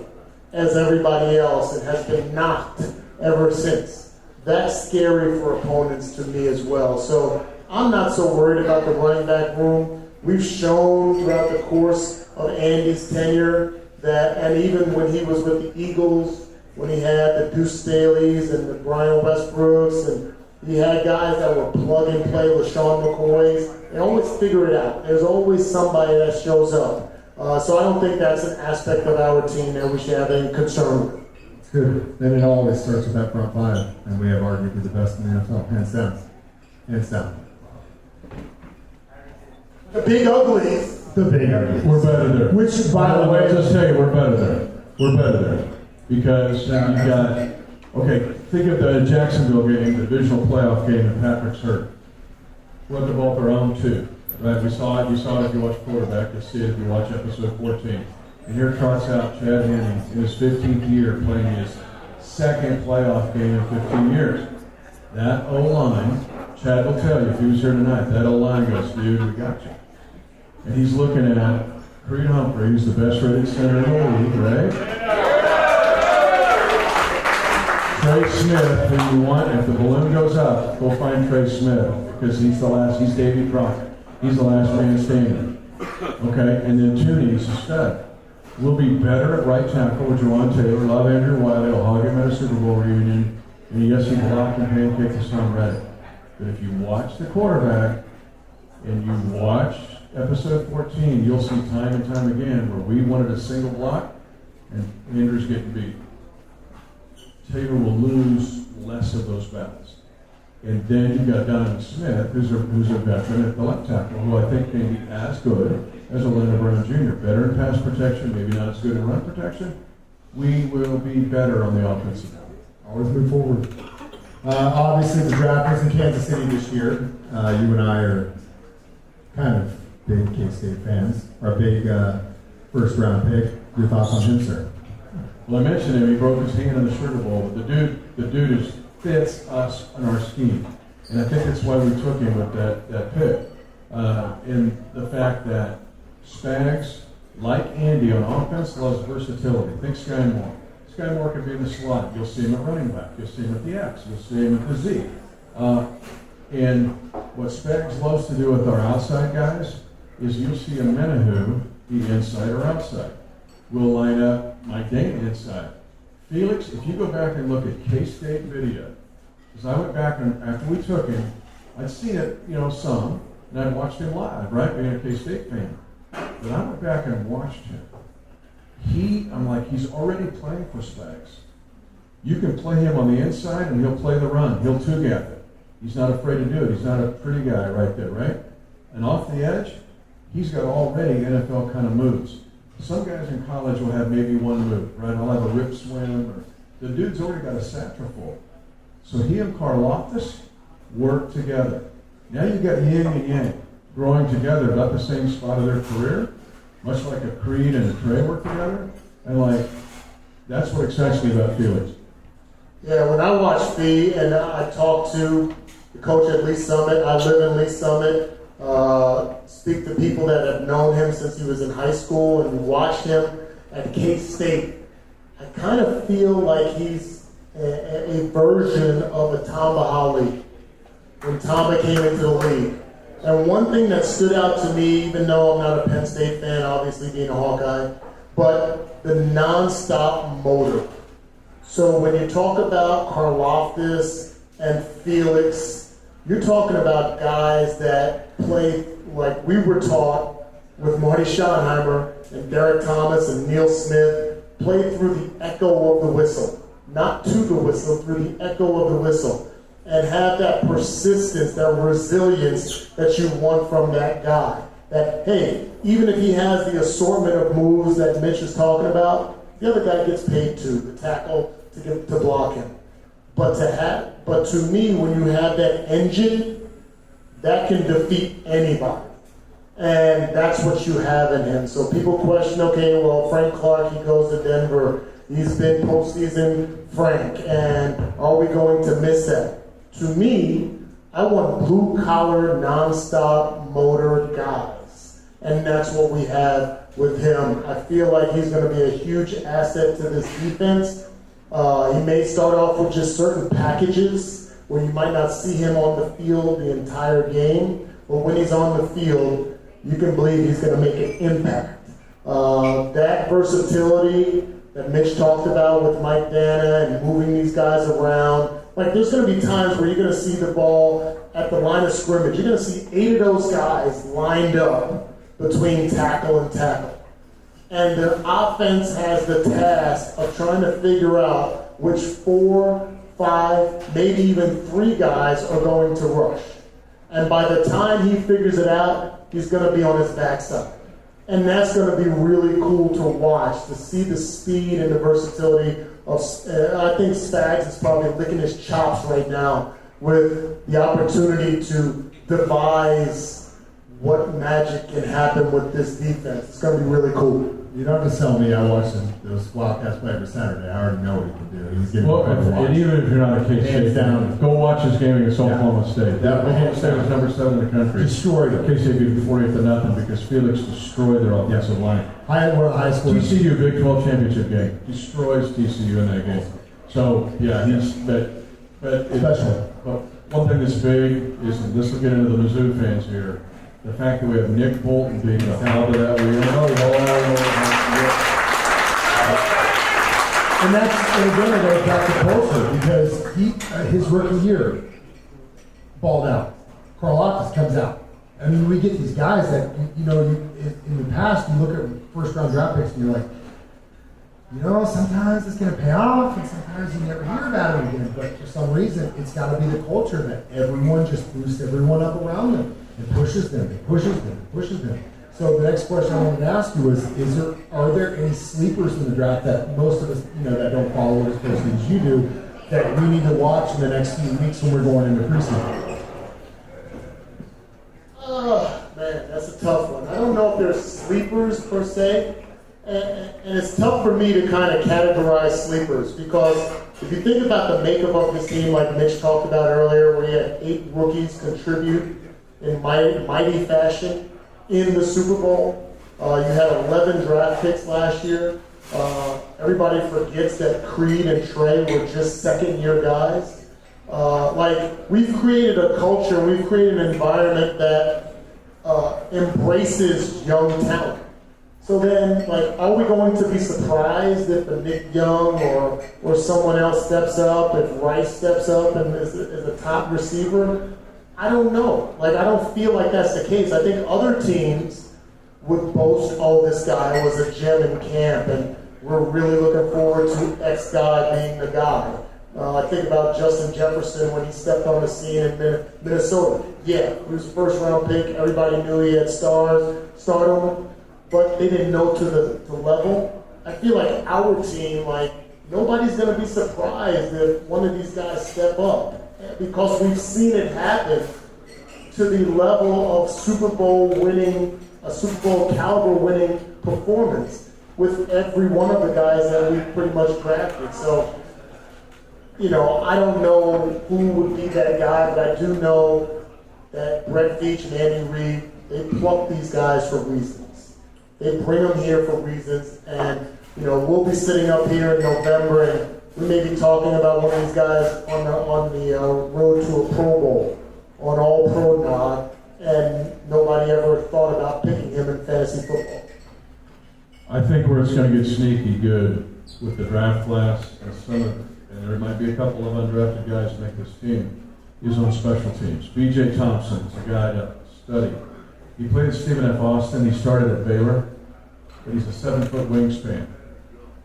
as everybody else and has been knocked ever since. That's scary for opponents to me as well. So I'm not so worried about the running back room. We've shown throughout the course of Andy's tenure that, and even when he was with the Eagles, when he had the Deuce Staley's and the Brian Westbrooks, and he had guys that were plug and play with Sean McCoy's, they always figure it out. There's always somebody that shows up. So I don't think that's an aspect of our team that we should have any concern with. It's good. Then it always starts with that front five, and we have arguably the best in the NFL, hands down. Hands down. The big uglies. The big uglies. We're better there. Which, by the way, I'll just tell you, we're better there. We're better there. Because you got, okay, think of the Jacksonville game, the divisional playoff game, and Patrick's hurt. We had the ball their own too, right? We saw it. You saw it if you watch quarterback. You see it if you watch episode 14. And here trots out Chad Henne in his 15th year playing his second playoff game in 15 years. That O-line, Chad will tell you if he was here tonight, that O-line goes, dude, we got you. And he's looking at Creed Humphrey, who's the best rated center in the league, right? Trey Smith, who you want, if the balloon goes up, go find Trey Smith, because he's Davy Crockett. He's the last man standing. Okay, and then Tooney is a stud. We'll be better at right tackle with Jawan Taylor. Love Andrew Wiley. I'll hog him at a Super Bowl reunion. And yes, he blocked and pancaked the Son Reddick. But if you watch the quarterback and you watch episode 14, you'll see time and time again where we wanted a single block and Andrew's getting beat. Taylor will lose less of those battles. And then you've got Danan Smith, who's a veteran at the left tackle, who I think can be as good as Orlando Brown Jr. Better in pass protection, maybe not as good in run protection. We will be better on the offensive side. Always move forward. Obviously, the draft is in Kansas City this year. You and I are kind of big K-State fans. Our big first-round pick. Your thoughts on him, sir? Well, I mentioned him. He broke his hand in the Sugar Bowl. But the dude fits us in our scheme, and I think that's why we took him with that pick. In the fact that Spags, like Andy on offense, loves versatility. Think Sky Moore. Sky Moore can be in the slot. You'll see him at running back. You'll see him at the X. You'll see him at the Z. And what Spags loves to do with our outside guys is you'll see a Menahu be inside or outside. We'll line up Mike Dane inside. Felix, if you go back and look at K-State video, because I went back and after we took him, I'd seen it, some, and I'd watched him live, right, being a K-State fan. But I went back and watched him. I'm like, he's already playing for Spags. You can play him on the inside and he'll play the run. He'll two-gap it. He's not afraid to do it. He's not a pretty guy right there, right? And off the edge, he's got already NFL kind of moves. Some guys in college will have maybe one move, right? I'll have a rip swim, or the dude's already got a satchel full. So he and Holthus work together. Now you've got yin and yang growing together about the same spot of their career, much like a Creed and a Trey work together. And that's what excites me about Felix. Yeah, when I watch Fee and I talk to the coach at Lee Summit, I live in Lee Summit, speak to people that have known him since he was in high school and watched him at K-State, I kind of feel like he's a version of a Tamba Hali when Tamba came into the league. And one thing that stood out to me, even though I'm not a Penn State fan, obviously being a Hawkeye, but the nonstop motor. So when you talk about Holthus and Felix, You're talking about guys that played like we were taught with Marty Schottenheimer and Derek Thomas and Neil Smith, played through the echo of the whistle, not to the whistle, through the echo of the whistle, and have that persistence, that resilience that you want from that guy. That, hey, even if he has the assortment of moves that Mitch is talking about, the other guy gets paid too, the tackle to block him. But to me, when you have that engine, that can defeat anybody. And that's what you have in him. So people question, okay, well, Frank Clark, he goes to Denver. He's been postseason Frank. And are we going to miss that? To me, I want blue-collar, non-stop motor guys. And that's what we have with him. I feel like he's going to be a huge asset to this defense. He may start off with just certain packages where you might not see him on the field the entire game, but when he's on the field, you can believe he's going to make an impact. That versatility that Mitch talked about with Mike Danan and moving these guys around, like there's going to be times where you're going to see the ball at the line of scrimmage. You're going to see 8 of those guys lined up between tackle and tackle. And their offense has the task of trying to figure out which 4, 5, maybe even 3 guys are going to rush. And by the time he figures it out, he's going to be on his backside. And that's going to be really cool to watch, to see the speed and the versatility of, I think Spags is probably licking his chops right now with the opportunity to devise what magic can happen with this defense. It's going to be really cool. You don't have to tell me I watched those Wildcats play every Saturday. I already know what he can do. He's getting Well, and even if you're not a K-State Hands down. fan, go watch his game against Oklahoma State. That Oklahoma State was number 7 in the country. Destroyed it. K-State beat 48-0 because Felix destroyed their offensive line. One of the high schools. TCU Big 12 championship game destroys TCU in that game. So yeah, he's but Special. But one thing that's big is, and this will get into the Mizzou fans here, the fact that we have Nick Bolton being held to that And again, it goes back to culture because his rookie year balled out. Carl Holthus comes out. I mean, we get these guys that, in the past, you look at first round draft picks and you're like, sometimes it's going to pay off and sometimes you never hear about it again. But for some reason, it's got to be the culture that everyone just boosts everyone up around them and pushes them and pushes them and pushes them. So the next question I wanted to ask you is are there any sleepers in the draft that most of us, that don't follow it as closely as you do, that we need to watch in the next few weeks when we're going into preseason? Oh, man, that's a tough one. I don't know if there's sleepers per se, and it's tough for me to kind of categorize sleepers because if you think about the makeup of this team, like Mitch talked about earlier, where he had 8 rookies contribute in mighty fashion in the Super Bowl. You had 11 draft picks last year. Everybody forgets that Creed and Trey were just second-year guys. We've created a culture, we've created an environment that embraces young talent. So then, are we going to be surprised if a Nick Young or someone else steps up, if Rice steps up and is a top receiver? I don't know. I don't feel like that's the case. I think other teams would boast, this guy was a gem in camp, and we're really looking forward to X guy being the guy. I think about Justin Jefferson when he stepped on the scene in Minnesota. Yeah, he was a first-round pick. Everybody knew he had stardom, but they didn't know to the level. I feel like our team, nobody's going to be surprised if one of these guys step up because we've seen it happen to the level of Super Bowl caliber winning performance with every one of the guys that we've pretty much drafted. So, I don't know who would be that guy, but I do know that Brett Veach and Andy Reid, they pluck these guys for reasons. They bring them here for reasons, and we'll be sitting up here in November, and we may be talking about one of these guys on the road to a Pro Bowl, on All-Pro nod, and nobody ever thought about picking him in fantasy football. I think where it's going to get sneaky good with the draft class, and there might be a couple of undrafted guys make this team, is on special teams. B.J. Thompson is a guy to study. He played at Stephen F. Austin. He started at Baylor, but he's a 7-foot wingspan.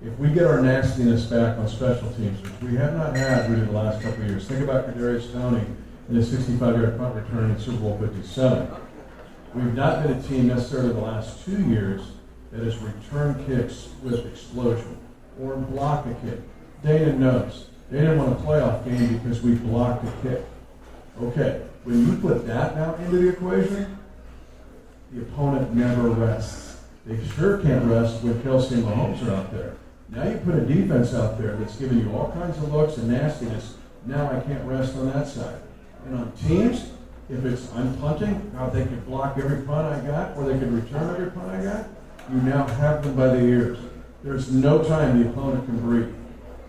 If we get our nastiness back on special teams, which we have not had really the last couple of years, think about Kadarius Toney and his 65-yard punt return in Super Bowl 57. We've not been a team necessarily the last 2 years that has returned kicks with explosion or block a kick. Danan knows. Danan won a playoff game because we blocked a kick. Okay, when you put that now into the equation, the opponent never rests. They sure can't rest when Kelsey and Mahomes are out there. Now you put a defense out there that's giving you all kinds of looks and nastiness. Now I can't rest on that side. And on teams, if it's I'm punting, now they can block every punt I got, or they can return every punt I got, you now have them by the ears. There's no time the opponent can breathe.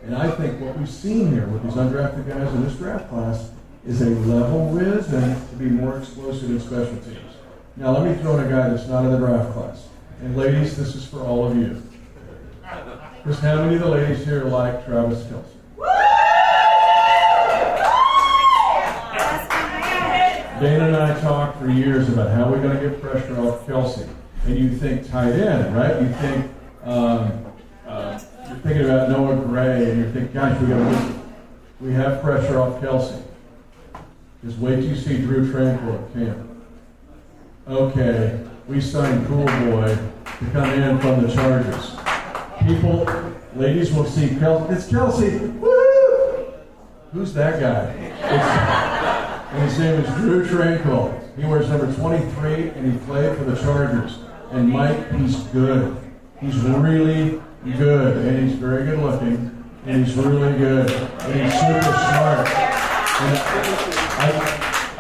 And I think what we've seen here with these undrafted guys in this draft class is a level risen to be more explosive in special teams. Now let me throw in a guy that's not in the draft class. And ladies, this is for all of you. Because how many of the ladies here like Travis Kelce? Dana and I talked for years about how we're going to get pressure off Kelce. And you think tight end, right? You think you're thinking about Noah Gray, and you're thinking, gosh, we have pressure off Kelce. Just wait till you see Drew Tranquil at camp. Okay, we signed Cool Boy to come in from the Chargers. Ladies will see Kelce. It's Kelce. Woo! Who's that guy? And his name is Drew Tranquil. He wears number 23, and he played for the Chargers. And Mike, he's good. He's really good, and he's very good looking, and he's really good, and he's super smart. And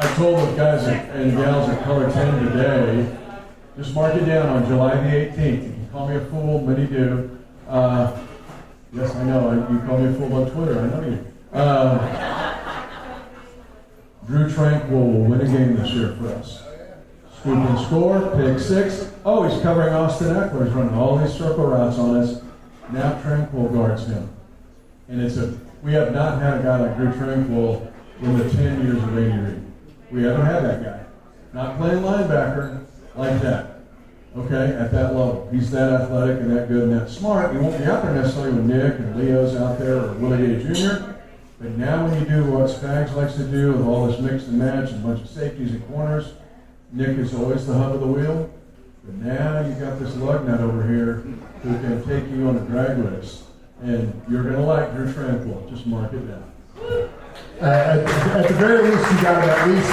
I told the guys and gals at Color 10 today, just mark it down on July the 18th. You can call me a fool, many do. Yes, I know. You call me a fool on Twitter. I know you. Drew Tranquil will win a game this year for us. Scoop and score, pick 6. Oh, he's covering Austin Eckler. He's running all these circle routes on us. Now Tranquil guards him. And we have not had a guy like Drew Tranquil in the 10 years of Andy Reid. We haven't had that guy. Not playing linebacker like that. Okay, at that level. He's that athletic and that good and that smart. He won't be out there necessarily when Nick and Leo's out there or Willie A. Jr. But now when you do what Spags likes to do with all this mix and match and a bunch of safeties and corners, Nick is always the hub of the wheel. But now you got this lug nut over here who can take you on a drag race. And you're going to like Drew Tranquil. Just mark it down. At the very least, you got at least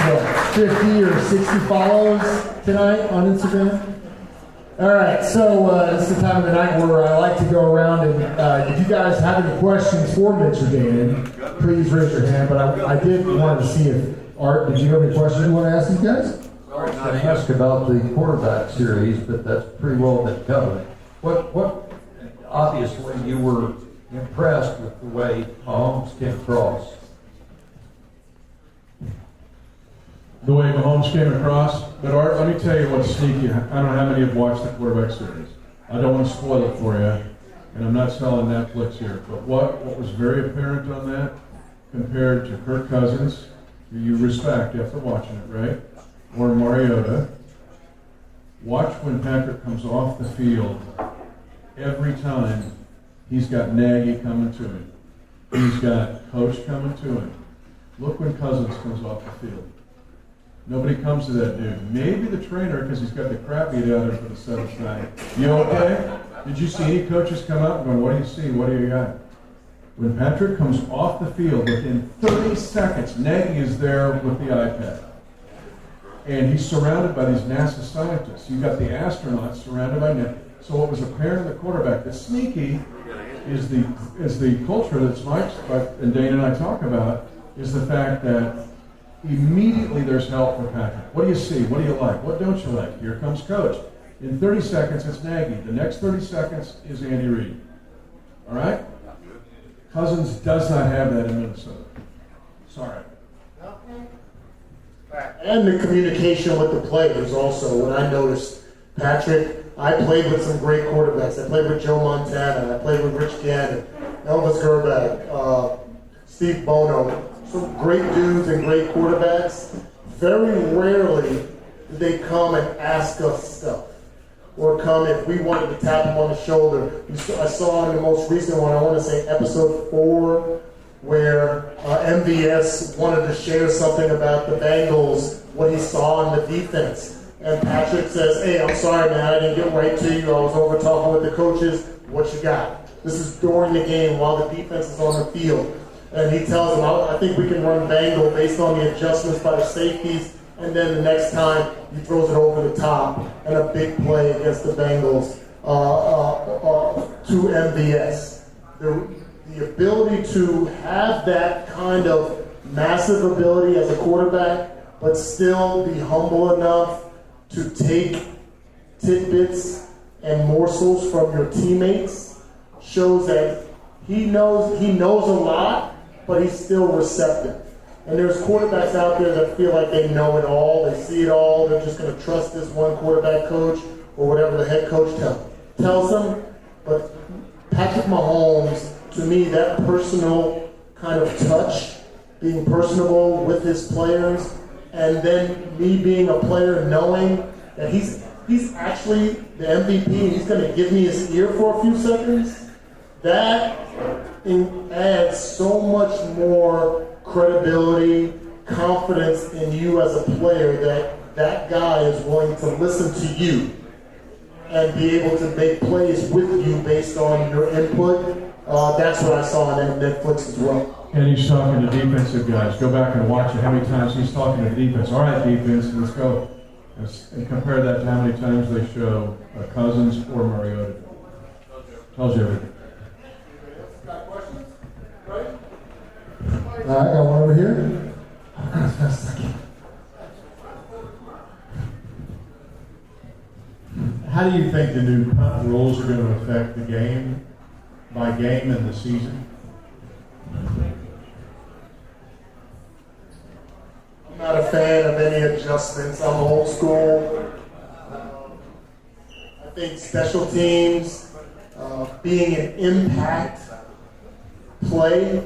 50 or 60 follows tonight on Instagram. All right, so this is the time of the night where I like to go around and if you guys have any questions for Mitch or Danan, please raise your hand. But I did want to see if Art, did you have any questions you want to ask these guys? I was going to ask about the quarterback series, but that's pretty well been covered. What? Obviously, you were impressed with the way Mahomes came across. The way Mahomes came across. But Art, let me tell you what's sneaky. I don't know how many have watched the quarterback series. I don't want to spoil it for you, and I'm not selling Netflix here. But what was very apparent on that, compared to Kirk Cousins, who you respect after watching it, right? Or Mariota. Watch when Patrick comes off the field. Every time he's got Nagy coming to him. He's got Coach coming to him. Look when Cousins comes off the field. Nobody comes to that dude. Maybe the trainer, because he's got the crap beat out of him for the 7th night. You okay? Did you see any coaches come up and go, what do you see? What do you got? When Patrick comes off the field, within 30 seconds, Nagy is there with the iPad. And he's surrounded by these NASA scientists. You've got the astronauts surrounded by Nagy. So what was apparent in the quarterback, the sneaky is the culture that Mike and Dana and I talk about, is the fact that immediately there's help for Patrick. What do you see? What do you like? What don't you like? Here comes Coach. In 30 seconds, it's Nagy. The next 30 seconds is Andy Reid. All right? Cousins does not have that in Minnesota. Sorry. And the communication with the players also. When I noticed Patrick, I played with some great quarterbacks. I played with Joe Montana. I played with Rich Gannon, Elvis Grbac, Steve Bono. some great dudes and great quarterbacks, very rarely do they come and ask us stuff. Or come if we wanted to tap them on the shoulder. I saw in the most recent one, I want to say episode 4, where MVS wanted to share something about the Bengals, what he saw in the defense. And Patrick says, hey, I'm sorry, man, I didn't get right to you. I was over talking with the coaches. What you got? This is during the game while the defense is on the field. And he tells him, I think we can run Bengal based on the adjustments by the safeties. And then the next time, he throws it over the top and a big play against the Bengals to MVS. The ability to have that kind of massive ability as a quarterback, but still be humble enough to take tidbits and morsels from your teammates shows that he knows a lot, but he's still receptive. And there's quarterbacks out there that feel like they know it all, they see it all, they're just going to trust this one quarterback coach or whatever the head coach tells them. But Patrick Mahomes, to me, that personal kind of touch, being personable with his players, and then me being a player knowing that he's actually the MVP and he's going to give me his ear for a few seconds, that adds so much more credibility, confidence in you as a player that guy is willing to listen to you and be able to make plays with you based on your input. That's what I saw on Netflix as well. And he's talking to defensive guys. Go back and watch it. How many times he's talking to defense. All right, defense, let's go. And compare that to how many times they show Cousins or Mariota. Tells you everything. I got one over here. How do you think the new punt rules are going to affect the game by game and the season? I'm not a fan of any adjustments. I'm old school. I think special teams being an impact play.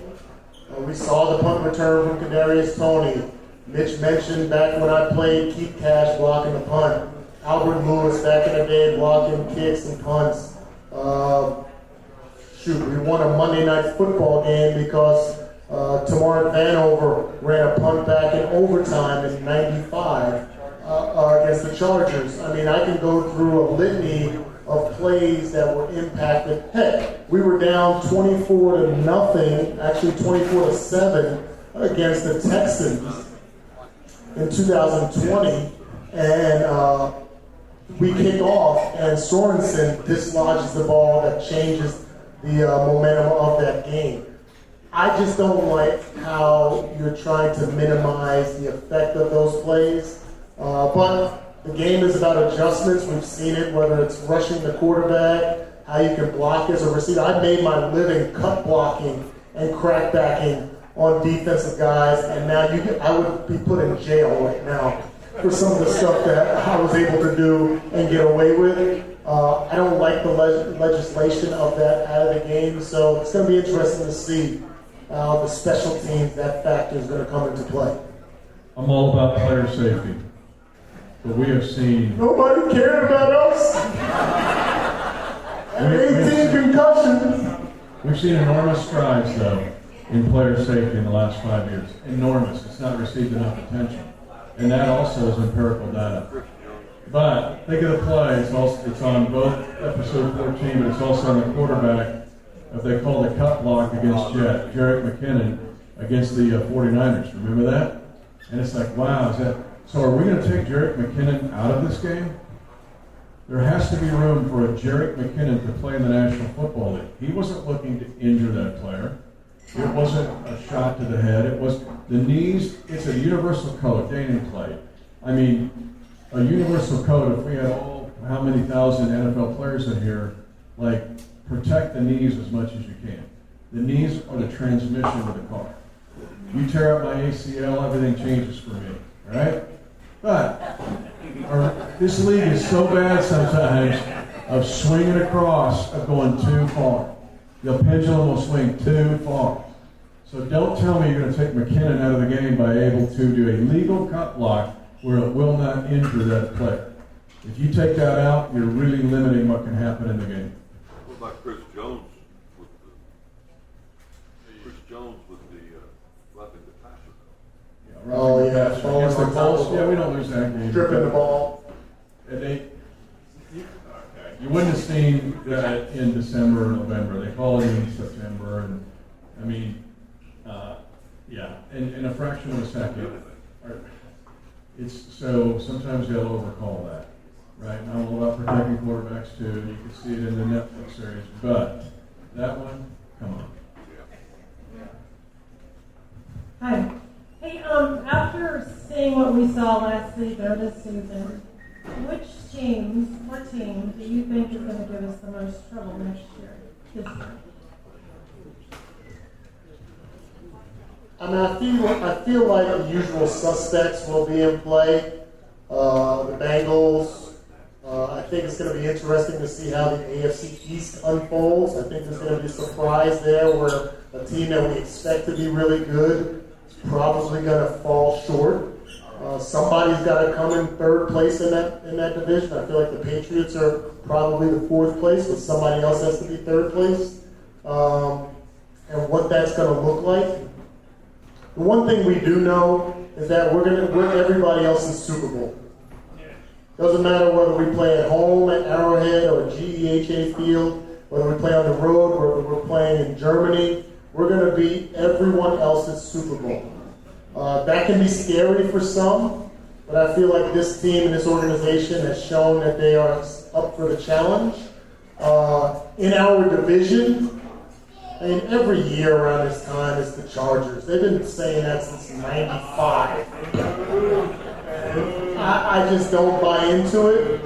We saw the punt return from Kadarius Toney. Mitch mentioned back when I played, Keith Cash blocking the punt. Albert Lewis back in the day blocking kicks and punts. We won a Monday Night Football game because Tamar Vanover ran a punt back in overtime in '95 against the Chargers. I mean, I can go through a litany of plays that were impacted. Heck, we were down 24-0, actually 24-7 against the Texans in 2020, and we kick off, and Sorensen dislodges the ball that changes the momentum of that game. I just don't like how you're trying to minimize the effect of those plays, but the game is about adjustments. We've seen it, whether it's rushing the quarterback, how you can block as a receiver. I made my living cut blocking and crack backing on defensive guys, and now I would be put in jail right now for some of the stuff that I was able to do and get away with. I don't like the legislation of that out of the game, so it's going to be interesting to see the special teams, that factor is going to come into play. I'm all about player safety. But we have seen... Nobody cared about us. 18 concussions. We've seen enormous strides, though, in player safety in the last 5 years. Enormous. It's not received enough attention. And that also is empirical data. But think of the play. It's on both episode 14, but it's also on the quarterback. If they call the cut block against Jerick McKinnon against the 49ers. Remember that? And it's like, wow, is that... So are we going to take Jerick McKinnon out of this game? There has to be room for a Jerick McKinnon to play in the National Football League. He wasn't looking to injure that player. It wasn't a shot to the head. It was the knees. It's a universal code. Danan played. I mean, a universal code, if we had how many thousand NFL players in here, like, protect the knees as much as you can. The knees are the transmission of the car. You tear up my ACL, everything changes for me, all right? But this league is so bad sometimes of swinging across, of going too far. The pendulum will swing too far. So don't tell me you're going to take McKinnon out of the game by able to do a legal cut block where it will not injure that player. If you take that out, you're really limiting what can happen in the game. What about Chris Jones with the roughing the passer? Yeah, Oh, yeah, against falling the on top Colts. of Yeah, it. we don't lose that game. Stripping the ball. And you wouldn't have seen that in December or November. They call it in September, and I mean, in a fraction of a second. It's so sometimes they'll overcall that, right? And I'm all about protecting quarterbacks too. And you can see it in the Netflix series, but that one, come on. Hi. Hey, after seeing what we saw last week or this season, which team do you think is going to give us the most trouble next year? This year? I mean, I feel like the usual suspects will be in play. The Bengals. I think it's going to be interesting to see how the AFC East unfolds. I think there's going to be a surprise there where a team that we expect to be really good is probably going to fall short. Somebody's got to come in third place in that division. I feel like the Patriots are probably the fourth place, but somebody else has to be third place. And what that's going to look like. The one thing we do know is that we're everybody else's Super Bowl. Doesn't matter whether we play at home at Arrowhead or at GEHA Field, whether we play on the road, whether we're playing in Germany, we're going to be everyone else's Super Bowl. That can be scary for some, but I feel like this team and this organization has shown that they are up for the challenge. In our division, I mean, every year around this time it's the Chargers. They've been saying that since '95. I just don't buy into it.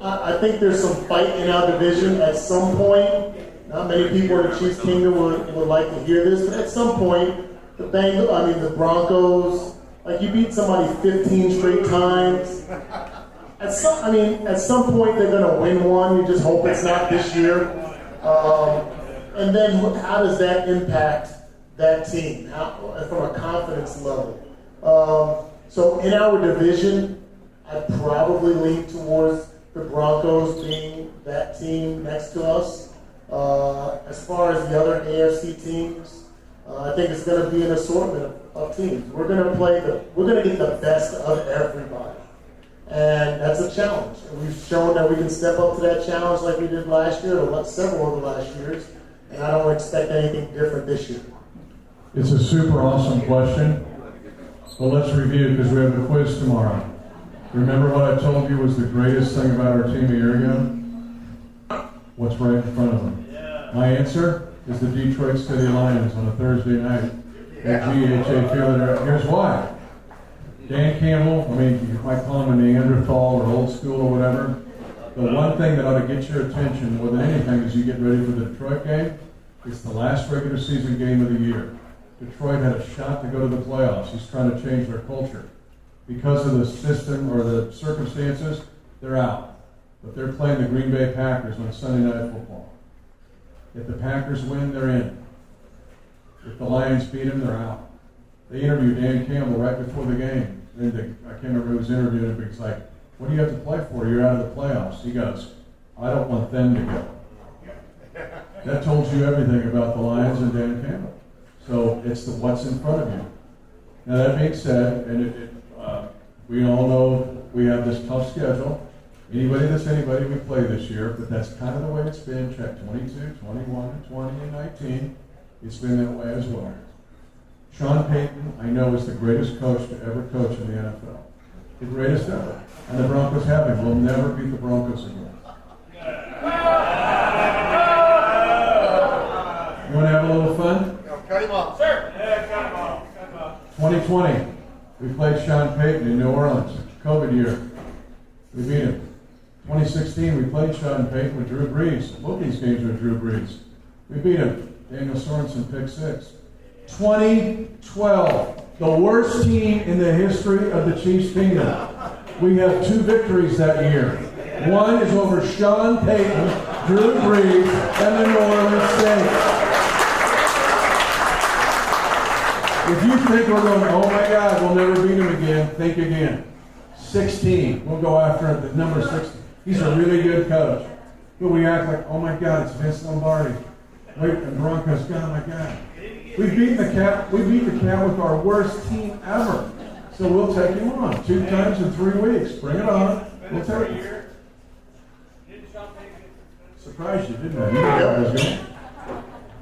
I think there's some fight in our division at some point. Not many people in the Chiefs Kingdom would like to hear this, but at some point, the Broncos, like you beat somebody 15 straight times. At some point they're going to win one. You just hope it's not this year. And then how does that impact that team from a confidence level? So in our division, I'd probably lean towards the Broncos being that team next to us. As far as the other AFC teams, I think it's going to be an assortment of teams. We're going to get the best of everybody. And that's a challenge. And we've shown that we can step up to that challenge like we did last year, or several of the last years. And I don't expect anything different this year. It's a super awesome question. Well, let's review because we have a quiz tomorrow. Remember what I told you was the greatest thing about our team a year ago? What's right in front of them? My answer is the Detroit City Lions on a Thursday night at GHA Field. Here's why. Dan Campbell, you might call him a Neanderthal or old school or whatever. The one thing that ought to get your attention more than anything as you get ready for the Detroit game, it's the last regular season game of the year. Detroit had a shot to go to the playoffs. He's trying to change their culture. Because of the system or the circumstances, they're out. But they're playing the Green Bay Packers on Sunday Night Football. If the Packers win, they're in. If the Lions beat them, they're out. They interviewed Dan Campbell right before the game. I can't remember who was interviewing him, but he's like, what do you have to play for? You're out of the playoffs. He goes, I don't want them to go. That told you everything about the Lions and Dan Campbell. So it's what's in front of you. Now that being said, we all know we have this tough schedule. Anybody we play this year, but that's kind of the way it's been. Check 22, 21, 20, and 19. It's been that way as well. Sean Payton, I know, is the greatest coach to ever coach in the NFL. The greatest ever. And the Broncos have him. We'll never beat the Broncos again. You want to have a little fun? No, cut him off. Sir. Yeah, cut him off. 2020, we played Sean Payton in New Orleans. COVID year. We beat him. 2016, we played Sean Payton with Drew Brees. Both these games were Drew Brees. We beat him. Daniel Sorensen, pick 6. 2012, the worst team in the history of the Chiefs Kingdom. We have 2 victories that year. One is over Sean Payton, Drew Brees, and the New Orleans Saints. If you think we're going, oh my God, we'll never beat him again, think again. 16. We'll go after the number 16. He's a really good coach. But we act like, oh my God, it's Vince Lombardi. Wait, and Broncos, God, oh my God. We beat the Cat with our worst team ever. So we'll take him on 2 times in 3 weeks. Bring it on. We'll take it. Surprised you, didn't I? You knew that was good.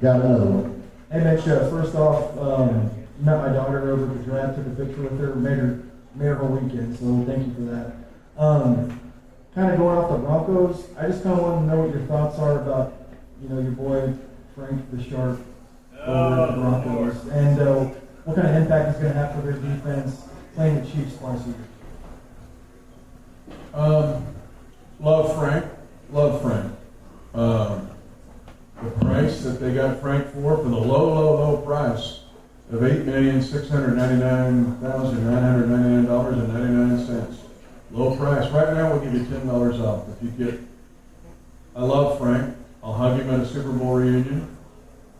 Got another one. Hey Mitch, first off, met my daughter over at the draft, took a picture with her, made her whole weekend, so thank you for that. Kind of going off the Broncos, I just kind of want to know what your thoughts are about, your boy Frank the Shark over at the Broncos, and what kind of impact he's going to have for their defense playing the Chiefs twice a year. Love Frank. The price that they got Frank for the low price of $8,699,999.99. Low price. Right now we'll give you $10 off if you get. I love Frank. I'll hug him at a Super Bowl reunion.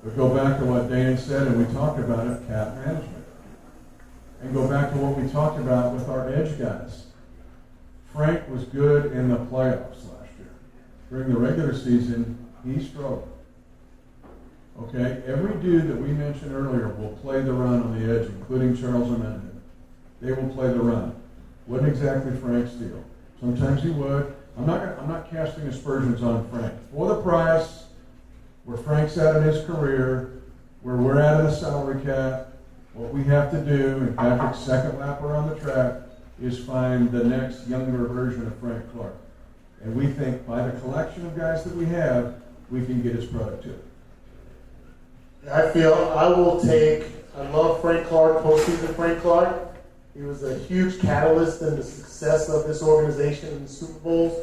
But go back to what Danan said, and we talked about it, cap management. And go back to what we talked about with our edge guys. Frank was good in the playoffs last year. During the regular season, he struggled. Okay, every dude that we mentioned earlier will play the run on the edge, including Charles Amendment. They will play the run. Wasn't exactly Frank's deal. Sometimes he would. I'm not casting aspersions on Frank. For the price, where Frank's at in his career, where we're at in the salary cap, what we have to do, and Patrick's second lap around the track, is find the next younger version of Frank Clark. And we think by the collection of guys that we have, we can get his productivity. I love Frank Clark, postseason Frank Clark. He was a huge catalyst in the success of this organization in the Super Bowls.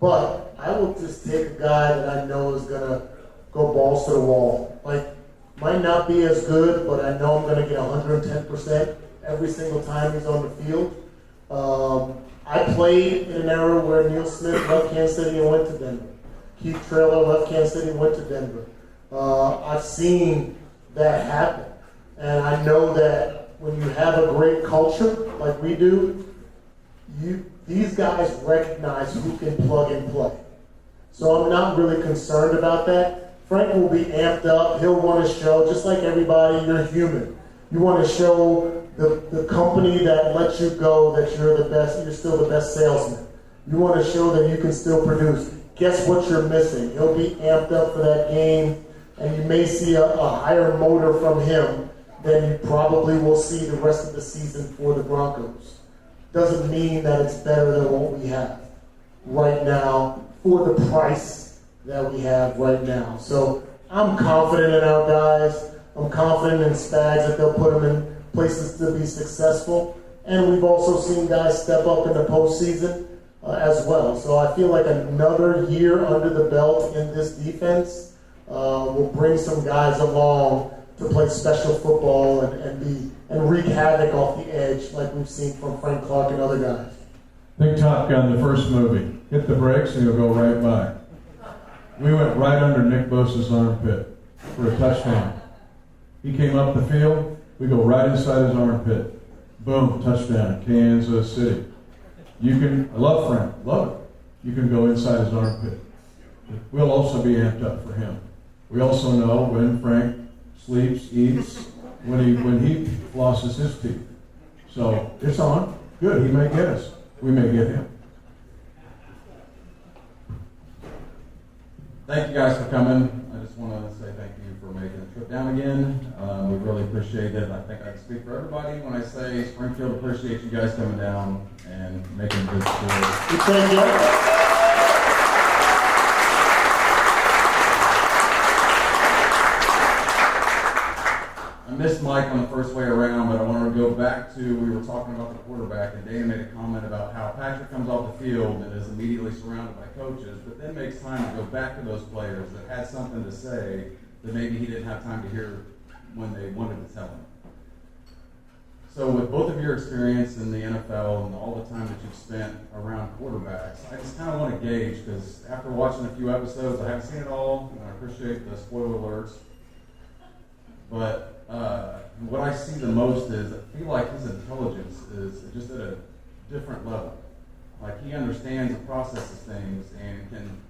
But I will just take a guy that I know is going to go balls to the wall. Might not be as good, but I know I'm going to get 110% every single time he's on the field. I played in an era where Neil Smith left Kansas City and went to Denver. Keith Traylor left Kansas City and went to Denver. I've seen that happen. And I know that when you have a great culture like we do, these guys recognize who can plug and play. So I'm not really concerned about that. Frank will be amped up. He'll want to show, just like everybody, you're human. You want to show the company that lets you go that you're the best, you're still the best salesman. You want to show that you can still produce. Guess what you're missing? He'll be amped up for that game, and you may see a higher motor from him than you probably will see the rest of the season for the Broncos. Doesn't mean that it's better than what we have right now for the price that we have right now. So I'm confident in our guys. I'm confident in Spags that they'll put them in places to be successful. And we've also seen guys step up in the postseason as well. So I feel like another year under the belt in this defense will bring some guys along to play special football and wreak havoc off the edge like we've seen from Frank Clark and other guys. Think Top Gun, the first movie. Hit the brakes and you'll go right by. We went right under Nick Bosa's armpit for a touchdown. He came up the field, we go right inside his armpit. Boom, touchdown, Kansas City. I love Frank, love it. You can go inside his armpit. We'll also be amped up for him. We also know when Frank sleeps, eats, when he flosses his teeth. So it's on. Good, he may get us. We may get him. Thank you guys for coming. I just want to say thank you for making the trip down again. We really appreciate it. I think I can speak for everybody when I say Springfield appreciates you guys coming down and making good stories. Thank you. I missed Mike on the first way around, but I wanted to go back to, we were talking about the quarterback, and Danan made a comment about how Patrick comes off the field and is immediately surrounded by coaches, but then makes time to go back to those players that had something to say that maybe he didn't have time to hear when they wanted to tell him. So with both of your experience in the NFL and all the time that you've spent around quarterbacks, I just kind of want to gauge, because after watching a few episodes, I haven't seen it all, and I appreciate the spoiler alerts, but what I see the most is I feel like his intelligence is just at a different level. Like he understands and processes things and can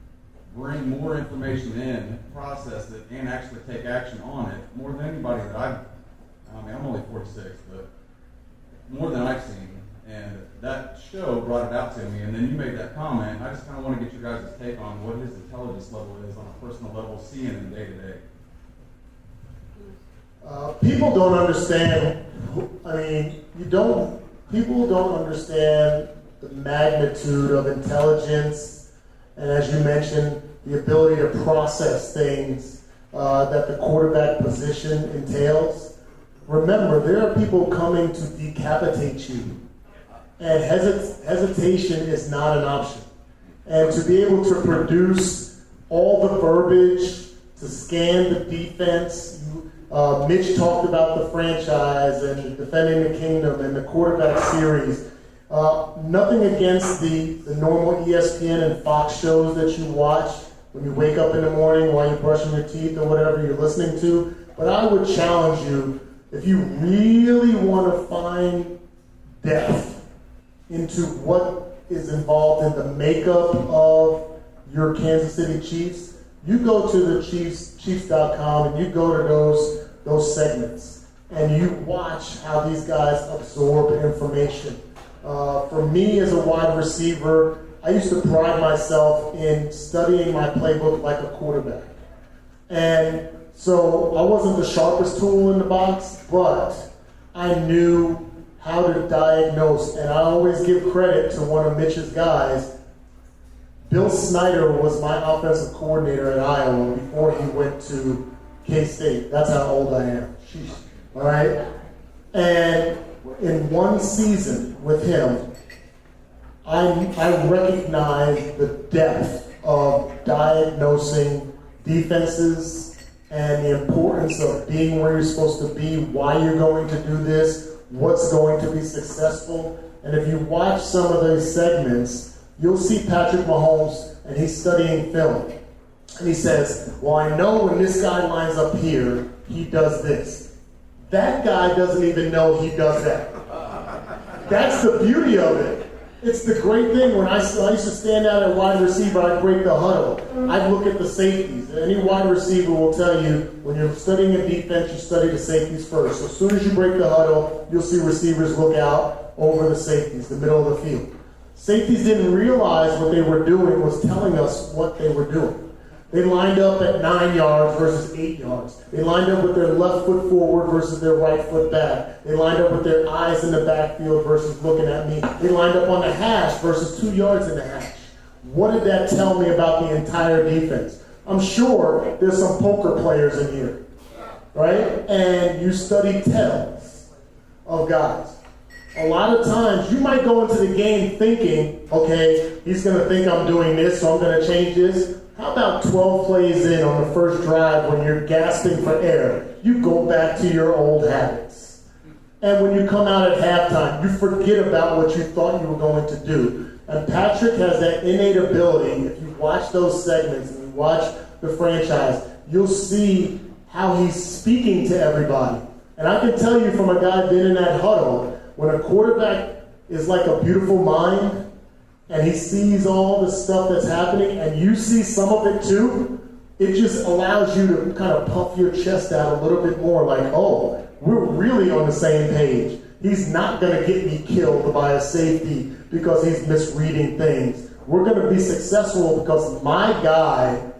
bring more information in, process it, and actually take action on it more than anybody that I'm only 46, but more than I've seen. And that show brought it out to me, and then you made that comment. I just kind of want to get your guys' take on what his intelligence level is on a personal level, seeing him day to day. People don't understand. People don't understand the magnitude of intelligence, and as you mentioned, the ability to process things that the quarterback position entails. Remember, there are people coming to decapitate you, and hesitation is not an option. And to be able to produce all the verbiage, to scan the defense. Mitch talked about the franchise and defending the kingdom and the quarterback series. Nothing against the normal ESPN and Fox shows that you watch when you wake up in the morning while you're brushing your teeth or whatever you're listening to. But I would challenge you, if you really want to find depth into what is involved in the makeup of your Kansas City Chiefs, you go to the Chiefs.com and you go to those segments and you watch how these guys absorb information. For me as a wide receiver, I used to pride myself in studying my playbook like a quarterback. And so I wasn't the sharpest tool in the box, but I knew how to diagnose. And I always give credit to one of Mitch's guys. Bill Snyder was my offensive coordinator at Iowa before he went to K-State. That's how old I am. Sheesh. All right? And in one season with him, I recognized the depth of diagnosing defenses and the importance of being where you're supposed to be, why you're going to do this, what's going to be successful. And if you watch some of those segments, you'll see Patrick Mahomes, and he's studying film. And he says, well, I know when this guy lines up here, he does this. That guy doesn't even know he does that. That's the beauty of it. It's the great thing. When I used to stand out at wide receiver, I'd break the huddle. I'd look at the safeties. Any wide receiver will tell you, when you're studying a defense, you study the safeties first. So as soon as you break the huddle, you'll see receivers look out over the safeties, the middle of the field. Safeties didn't realize what they were doing was telling us what they were doing. They lined up at 9 yards versus 8 yards. They lined up with their left foot forward versus their right foot back. They lined up with their eyes in the backfield versus looking at me. They lined up on the hash versus 2 yards in the hash. What did that tell me about the entire defense? I'm sure there's some poker players in here, right? And you study tells of guys. A lot of times, you might go into the game thinking, okay, he's going to think I'm doing this, so I'm going to change this. How about 12 plays in on the first drive when you're gasping for air? You go back to your old habits. And when you come out at halftime, you forget about what you thought you were going to do. And Patrick has that innate ability. If you watch those segments and you watch the franchise, you'll see how he's speaking to everybody. And I can tell you from a guy been in that huddle, when a quarterback is like a beautiful mind and he sees all the stuff that's happening and you see some of it too, it just allows you to kind of puff your chest out a little bit more like, oh, we're really on the same page. He's not going to get me killed by a safety because he's misreading things. We're going to be successful because my guy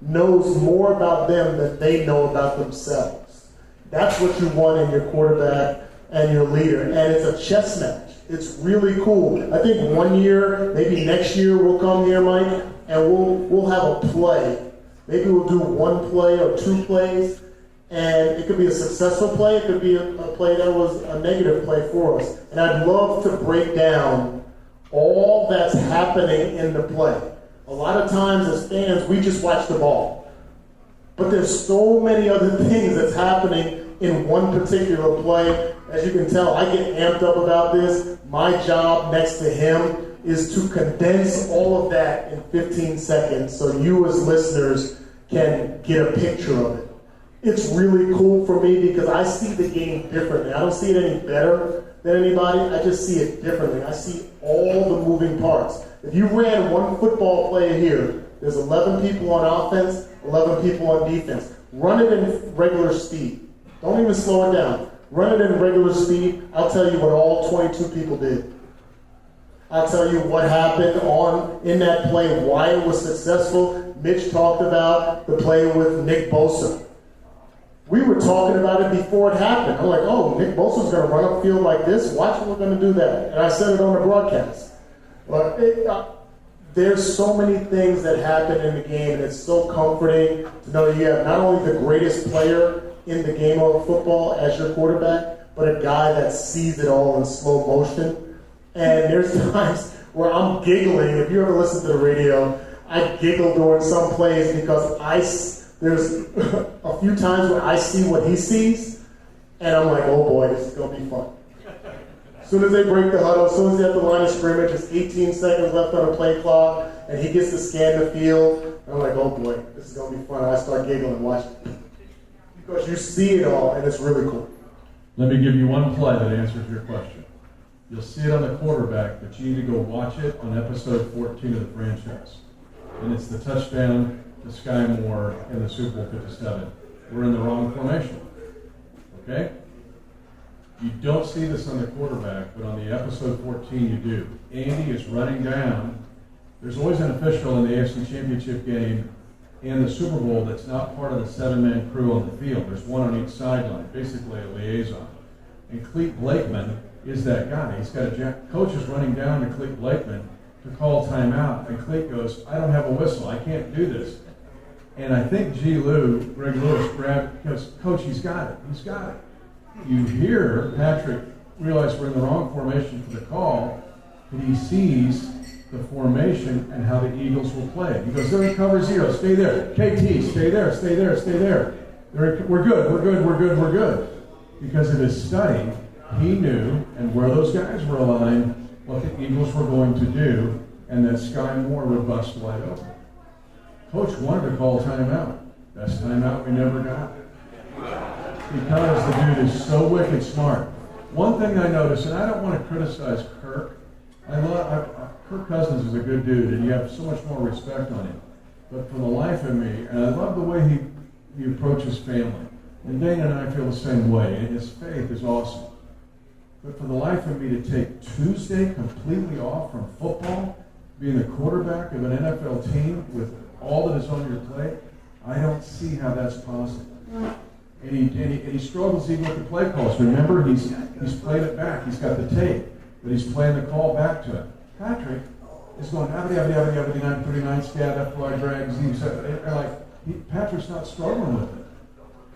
knows more about them than they know about themselves. That's what you want in your quarterback and your leader. And it's a chess match. It's really cool. I think one year, maybe next year, we'll come here, Mike, and we'll have a play. Maybe we'll do one play or two plays, and it could be a successful play. It could be a play that was a negative play for us. And I'd love to break down all that's happening in the play. A lot of times as fans, we just watch the ball. But there's so many other things that's happening in one particular play. As you can tell, I get amped up about this. My job next to him is to condense all of that in 15 seconds so you as listeners can get a picture of it. it's really cool for me because I see the game differently. I don't see it any better than anybody. I just see it differently. I see all the moving parts. If you ran one football play here, there's 11 people on offense, 11 people on defense. Run it in regular speed. Don't even slow it down. Run it in regular speed. I'll tell you what all 22 people did. I'll tell you what happened in that play, why it was successful. Mitch talked about the play with Nick Bosa. We were talking about it before it happened. I'm like, oh, Nick Bosa's going to run upfield like this? Watch, we're going to do that. And I said it on the broadcast. But there's so many things that happen in the game, and it's so comforting to know you have not only the greatest player in the game of football as your quarterback, but a guy that sees it all in slow motion. And there's times where I'm giggling. If you ever listen to the radio, I giggle during some plays because there's a few times where I see what he sees, and I'm like, oh boy, this is going to be fun. As soon as they break the huddle, as soon as they have the line of scrimmage, it's 18 seconds left on the play clock, and he gets to scan the field, and I'm like, oh boy, this is going to be fun. I start giggling watching. Because you see it all, and it's really cool. Let me give you one play that answers your question. You'll see it on the quarterback, but you need to go watch it on episode 14 of the franchise. And it's the touchdown to Sky Moore in the Super Bowl 57. We're in the wrong formation. Okay? You don't see this on the quarterback, but on the episode 14 you do. Andy is running down. There's always an official in the AFC Championship game and the Super Bowl that's not part of the seven-man crew on the field. There's one on each sideline, basically a liaison. And Clete Blakeman is that guy. He's got coach is running down to Clete Blakeman to call timeout, and Clete goes, I don't have a whistle. I can't do this. And I think Greg Lewis grabbed, because Coach, he's got it. He's got it. You hear Patrick realize we're in the wrong formation for the call, but he sees the formation and how the Eagles will play. He goes, they're in cover zero. Stay there. KT, stay there, stay there, stay there. We're good. Because of his study, he knew, and where those guys were aligned, what the Eagles were going to do, and that Sky Moore would bust wide open. Coach wanted to call timeout. Best timeout we never got. Because the dude is so wicked smart. One thing I noticed, and I don't want to criticize Kirk. Kirk Cousins is a good dude, and you have so much more respect on him. But for the life of me, and I love the way he approaches family. And Danan and I feel the same way, and his faith is awesome. But for the life of me to take Tuesday completely off from football, being the quarterback of an NFL team with all that is on your plate, I don't see how that's possible. And he struggles even with the play calls. Remember, he's playing it back. He's got the tape, but he's playing the call back to him. Patrick is going, 39, scat, F-fly, drag, Z, Patrick's not struggling with it.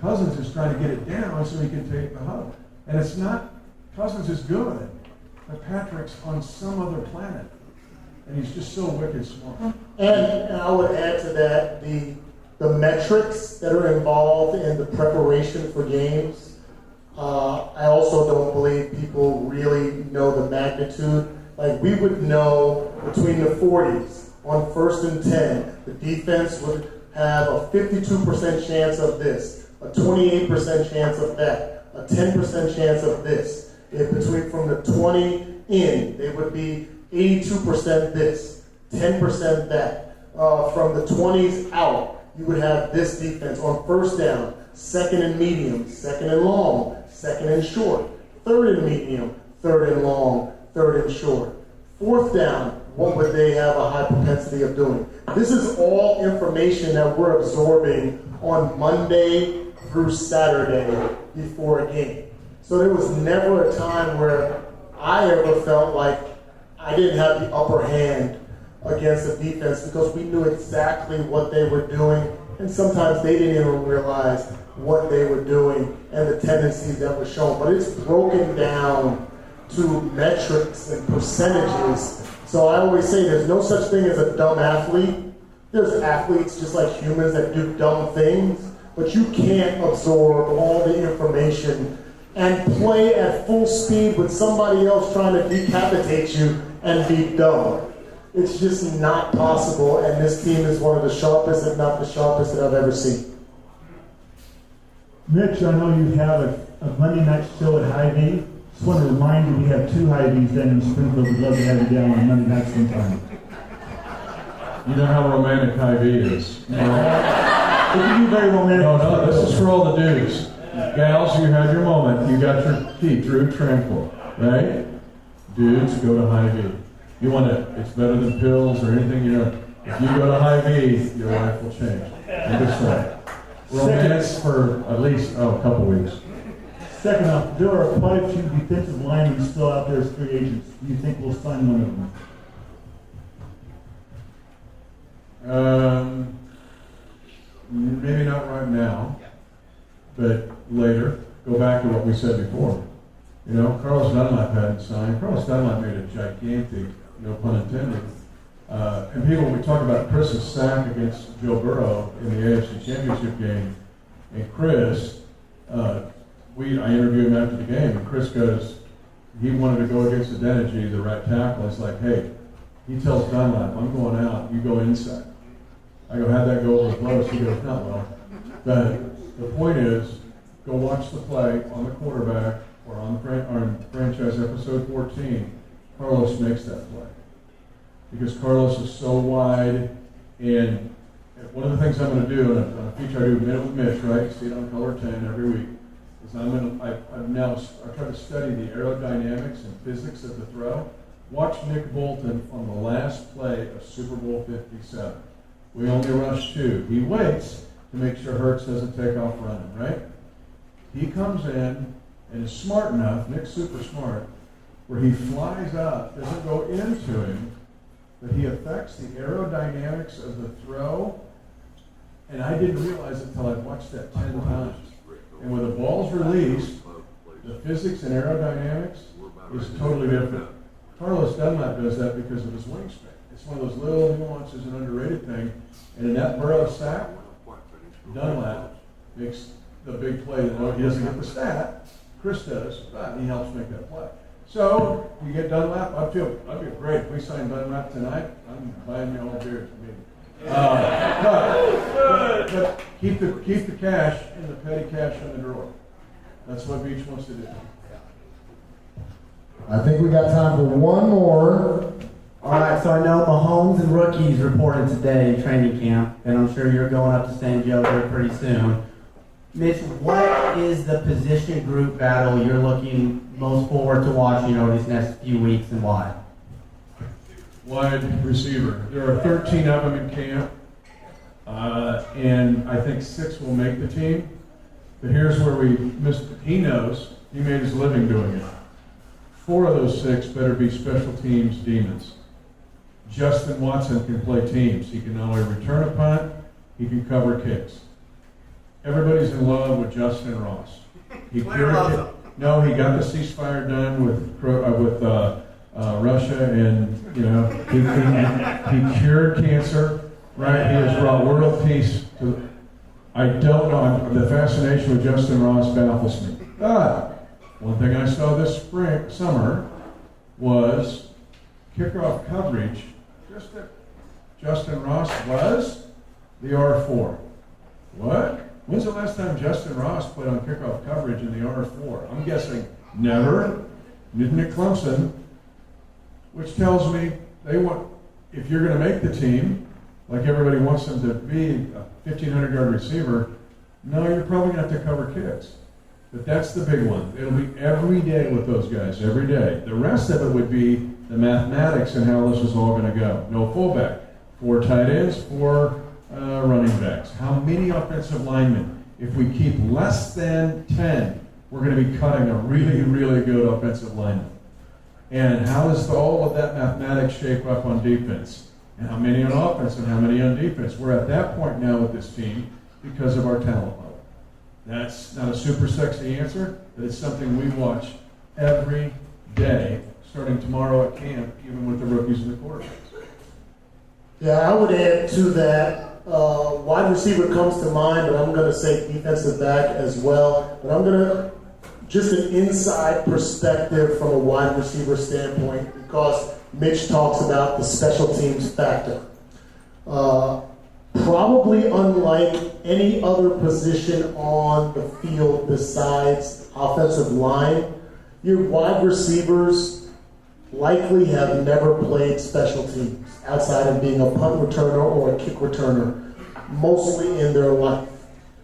Cousins is trying to get it down so he can take the huddle. And it's not, Cousins is good, but Patrick's on some other planet. And he's just so wicked smart. And I would add to that the metrics that are involved in the preparation for games. I also don't believe people really know the magnitude. Like, we would know between the 40s on 1st and 10, the defense would have a 52% chance of this, a 28% chance of that, a 10% chance of this. If between from the 20 in, they would be 82% this, 10% that. From the 20s out, you would have this defense on first down, second and medium, second and long, second and short, third and medium, third and long, third and short. Fourth down, what would they have a high propensity of doing? This is all information that we're absorbing on Monday through Saturday before a game. So there was never a time where I ever felt like I didn't have the upper hand against the defense because we knew exactly what they were doing, and sometimes they didn't even realize what they were doing and the tendencies that were shown. But it's broken down to metrics and percentages. So I always say there's no such thing as a dumb athlete. There's athletes just like humans that do dumb things, but you can't absorb all the information and play at full speed with somebody else trying to decapitate you and be dumb. It's just not possible, and this team is one of the sharpest, if not the sharpest, that I've ever seen. Mitch, I know you have a Monday night show at Hy-Vee. Just want to remind you, we have 2 Hy-Vees down in Springfield. We'd love to have you down on Monday night sometime. You know how romantic Hy-Vee is. It can be very romantic. No, this is for all the dudes. Gals, you had your moment. You got your key, Drew Tranquil, right? Dudes, go to Hy-Vee. You want it. It's better than pills or anything. You know, if you go to Hy-Vee, your life will change. I'm just saying. Romance for at least a couple weeks. Second off, there are quite a few defensive linemen still out there as free agents. Do you think we'll sign one of them? Maybe not right now, but later. Go back to what we said before. You know, Carlos Dunlap hadn't signed. Carlos Dunlap made a gigantic, no pun intended. And people, when we talk about Chris's sack against Joe Burrow in the AFC Championship game, and Chris, I interviewed him after the game, and Chris goes, he wanted to go against Adeniji, the right tackle. It's like, hey, he tells Dunlap, I'm going out, you go inside. I go, how'd that go over close? He goes, not well. But the point is, go watch the play on the quarterback or on franchise episode 14. Carlos makes that play. Because Carlos is so wide, and one of the things I'm going to do, and a feature I do a minute with Mitch, right? You see it on Color 10 every week, is I try to study the aerodynamics and physics of the throw. Watch Nick Bolton on the last play of Super Bowl 57. We only rush 2. He waits to make sure Hurts doesn't take off running, right? He comes in and is smart enough, Nick's super smart, where he flies up, doesn't go into him, but he affects the aerodynamics of the throw, and I didn't realize it until I watched that 10 times. And when the ball's released, the physics and aerodynamics is totally different. Carlos Dunlap does that because of his wingspan. It's one of those little nuances and underrated thing. And in that Burrow sack, Dunlap makes the big play. That he doesn't get the stat, Chris does, but he helps make that play. So you get Dunlap. I'd feel great if we signed Dunlap tonight. I'm buying you all beers. But keep the cash and the petty cash in the drawer. That's what Beach wants to do. I think we got time for one more. All right, so I know Mahomes and rookies reported today in training camp, and I'm sure you're going up to San Joe here pretty soon. Mitch, what is the position group battle you're looking most forward to watching over these next few weeks, and why? Wide receiver. There are 13 of them in camp, and I think 6 will make the team. But here's where we missed. He knows. He made his living doing it. 4 of those 6 better be special teams demons. Justin Watson can play teams. He can not only return a punt, he can cover kicks. Everybody's in love with Justin Ross. He got the ceasefire done with Russia, and he cured cancer. Right? He has brought world peace to. I don't know. The fascination with Justin Ross baffles me. But one thing I saw this summer was kickoff coverage. Just that Justin Ross was the R4. What? When's the last time Justin Ross played on kickoff coverage in the R4? I'm guessing never. Didn't at Clemson. Which tells me they want, if you're going to make the team, like everybody wants them to be a 1,500-yard receiver, no, you're probably going to have to cover kicks. But that's the big one. It'll be every day with those guys, every day. The rest of it would be the mathematics and how this is all going to go. No fullback, 4 tight ends, 4 running backs. How many offensive linemen? If we keep less than 10, we're going to be cutting a really, really good offensive lineman. And how does all of that mathematics shape up on defense? And how many on offense and how many on defense? We're at that point now with this team because of our talent level. That's not a super sexy answer, but it's something we watch every day, starting tomorrow at camp, even with the rookies and the quarterbacks. Yeah, I would add to that. Wide receiver comes to mind, but I'm going to say defensive back as well. But I'm going to just an inside perspective from a wide receiver standpoint, because Mitch talks about the special teams factor. Prior probably unlike any other position on the field besides offensive line. Your wide receivers likely have never played special teams outside of being a punt returner or a kick returner, mostly in their life.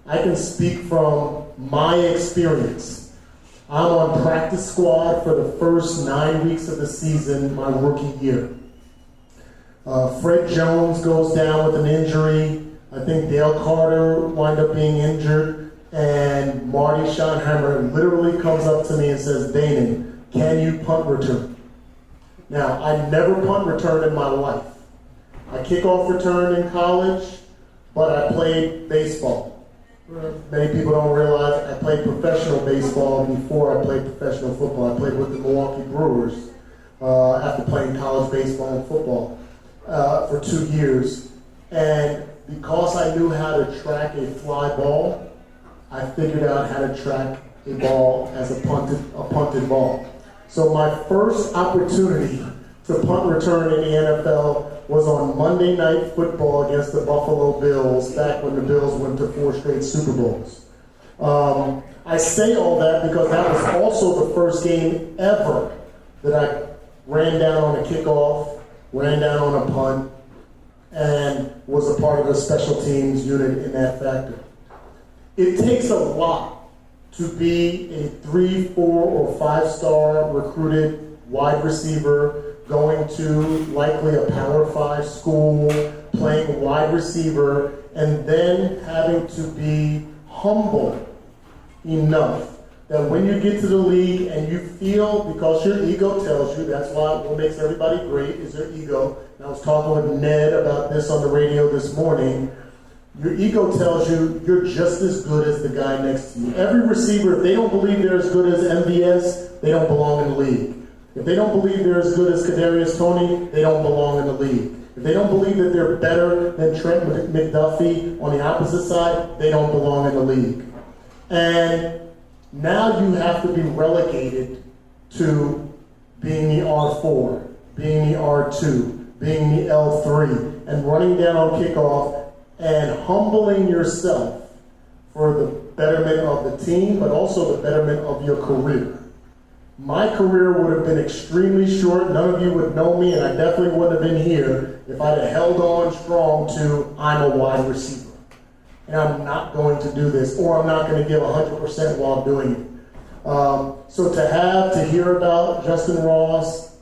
I can speak from my experience. I'm on practice squad for the first 9 weeks of the season, my rookie year. Fred Jones goes down with an injury. I think Dale Carter wound up being injured. And Marty Schottenheimer literally comes up to me and says, Danan, can you punt return? Now, I never punt returned in my life. I kickoff returned in college, but I played baseball. Many people don't realize I played professional baseball before I played professional football. I played with the Milwaukee Brewers after playing college baseball and football for 2 years. And because I knew how to track a fly ball, I figured out how to track a ball as a punted ball. So my first opportunity to punt return in the NFL was on Monday Night Football against the Buffalo Bills, back when the Bills went to 4 straight Super Bowls. I say all that because that was also the first game ever that I ran down on a kickoff, ran down on a punt, and was a part of the special teams unit in that factor. It takes a lot to be a 3, 4, or 5-star recruited wide receiver going to likely a Power 5 school, playing wide receiver, and then having to be humble enough that when you get to the league and you feel, because your ego tells you, that's why what makes everybody great is their ego. And I was talking with Ned about this on the radio this morning. Your ego tells you you're just as good as the guy next to you. Every receiver, if they don't believe they're as good as MVS, they don't belong in the league. If they don't believe they're as good as Kadarius Toney, they don't belong in the league. If they don't believe that they're better than Trent McDuffie on the opposite side, they don't belong in the league. And now you have to be relegated to being the R4, being the R2, being the L3, and running down on kickoff and humbling yourself for the betterment of the team, but also the betterment of your career. My career would have been extremely short. None of you would know me, and I definitely wouldn't have been here if I'd have held on strong to I'm a wide receiver. And I'm not going to do this, or I'm not going to give 100% while doing it. So to hear about Justin Ross,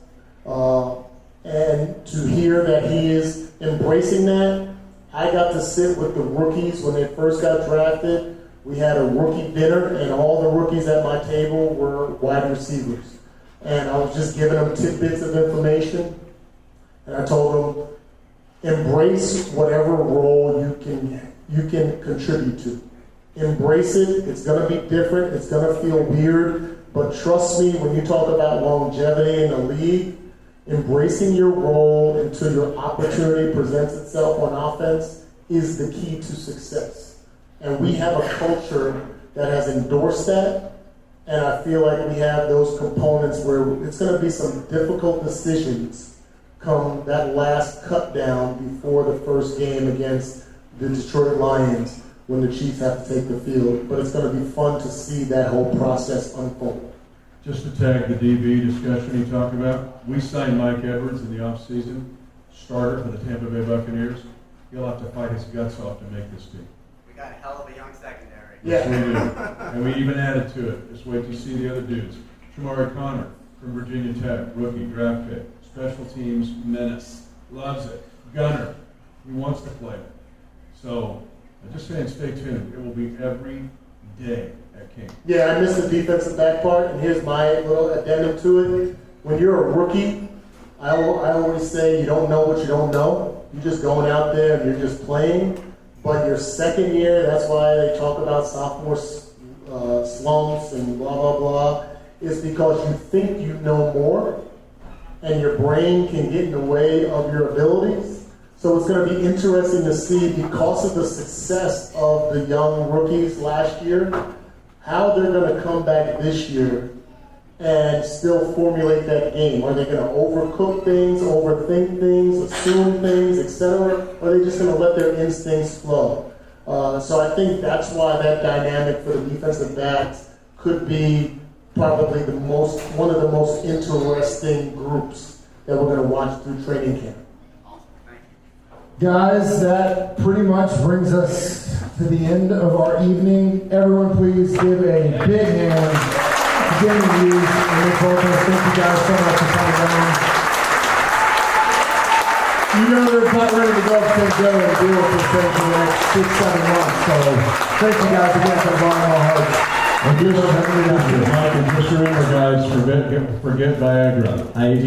and to hear that he is embracing that, I got to sit with the rookies when they first got drafted. We had a rookie dinner, and all the rookies at my table were wide receivers. And I was just giving them tidbits of information, and I told them, embrace whatever role you can contribute to. Embrace it. It's going to be different. It's going to feel weird. But trust me, when you talk about longevity in the league, embracing your role until your opportunity presents itself on offense is the key to success. And we have a culture that has endorsed that, and I feel like we have those components where it's going to be some difficult decisions come that last cut down before the first game against the Detroit Lions when the Chiefs have to take the field. But it's going to be fun to see that whole process unfold. Just to tag the DB discussion you talked about, we signed Mike Edwards in the offseason, starter for the Tampa Bay Buccaneers. He'll have to fight his guts off to make this team. We got a hell of a young secondary. Yes, we do. And we even added to it. Just wait to see the other dudes. Shamari Connor from Virginia Tech, rookie draft pick. Special teams menace. Loves it. Gunner. He wants to play it. So, I'm just saying, stay tuned. It will be every day at King. Yeah, I missed the defensive back part, and here's my little addendum to it. When you're a rookie, I always say you don't know what you don't know. You're just going out there and you're just playing. But your second year, that's why they talk about sophomore slumps and blah, blah, blah, is because you think you know more, and your brain can get in the way of your abilities. So it's going to be interesting to see, because of the success of the young rookies last year, how they're going to come back this year and still formulate that game? Are they going to overcook things, overthink things, assume things, etc.? Or are they just going to let their instincts flow? So I think that's why that dynamic for the defensive backs could be probably one of the most interesting groups that we're going to watch through training camp. Guys, that pretty much brings us to the end of our evening. Everyone please give a big hand to Danan Hughes and Mitch Holthus. Thank you guys so much for coming down. You know they're about ready to go to Joe and deal with this thing for the next 6-7 months. So thank you guys again from the bottom of our hearts. And just remember, guys, forget Viagra. IV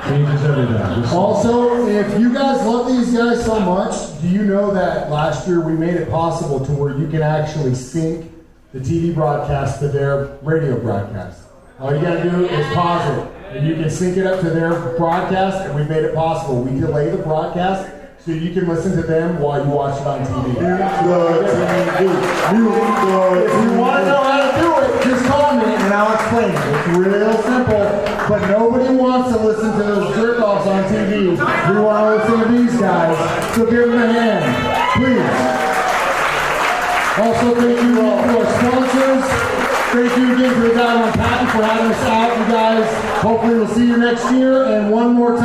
changes everything. Also, if you guys love these guys so much, do you know that last year we made it possible to where you can actually sync the TV broadcast to their radio broadcast? All you gotta do is pause it, and you can sync it up to their broadcast, and we made it possible. We delay the broadcast so you can listen to them while you watch it on TV. If you want to know how to do it, just call me and I'll explain it. It's real simple, but nobody wants to listen to those jerk-offs on TV. We want to listen to these guys, so give them a hand, please. Also, thank you to our sponsors. Thank you again to the guy on Patton for having us out, you guys. Hopefully we'll see you next year. And one more time.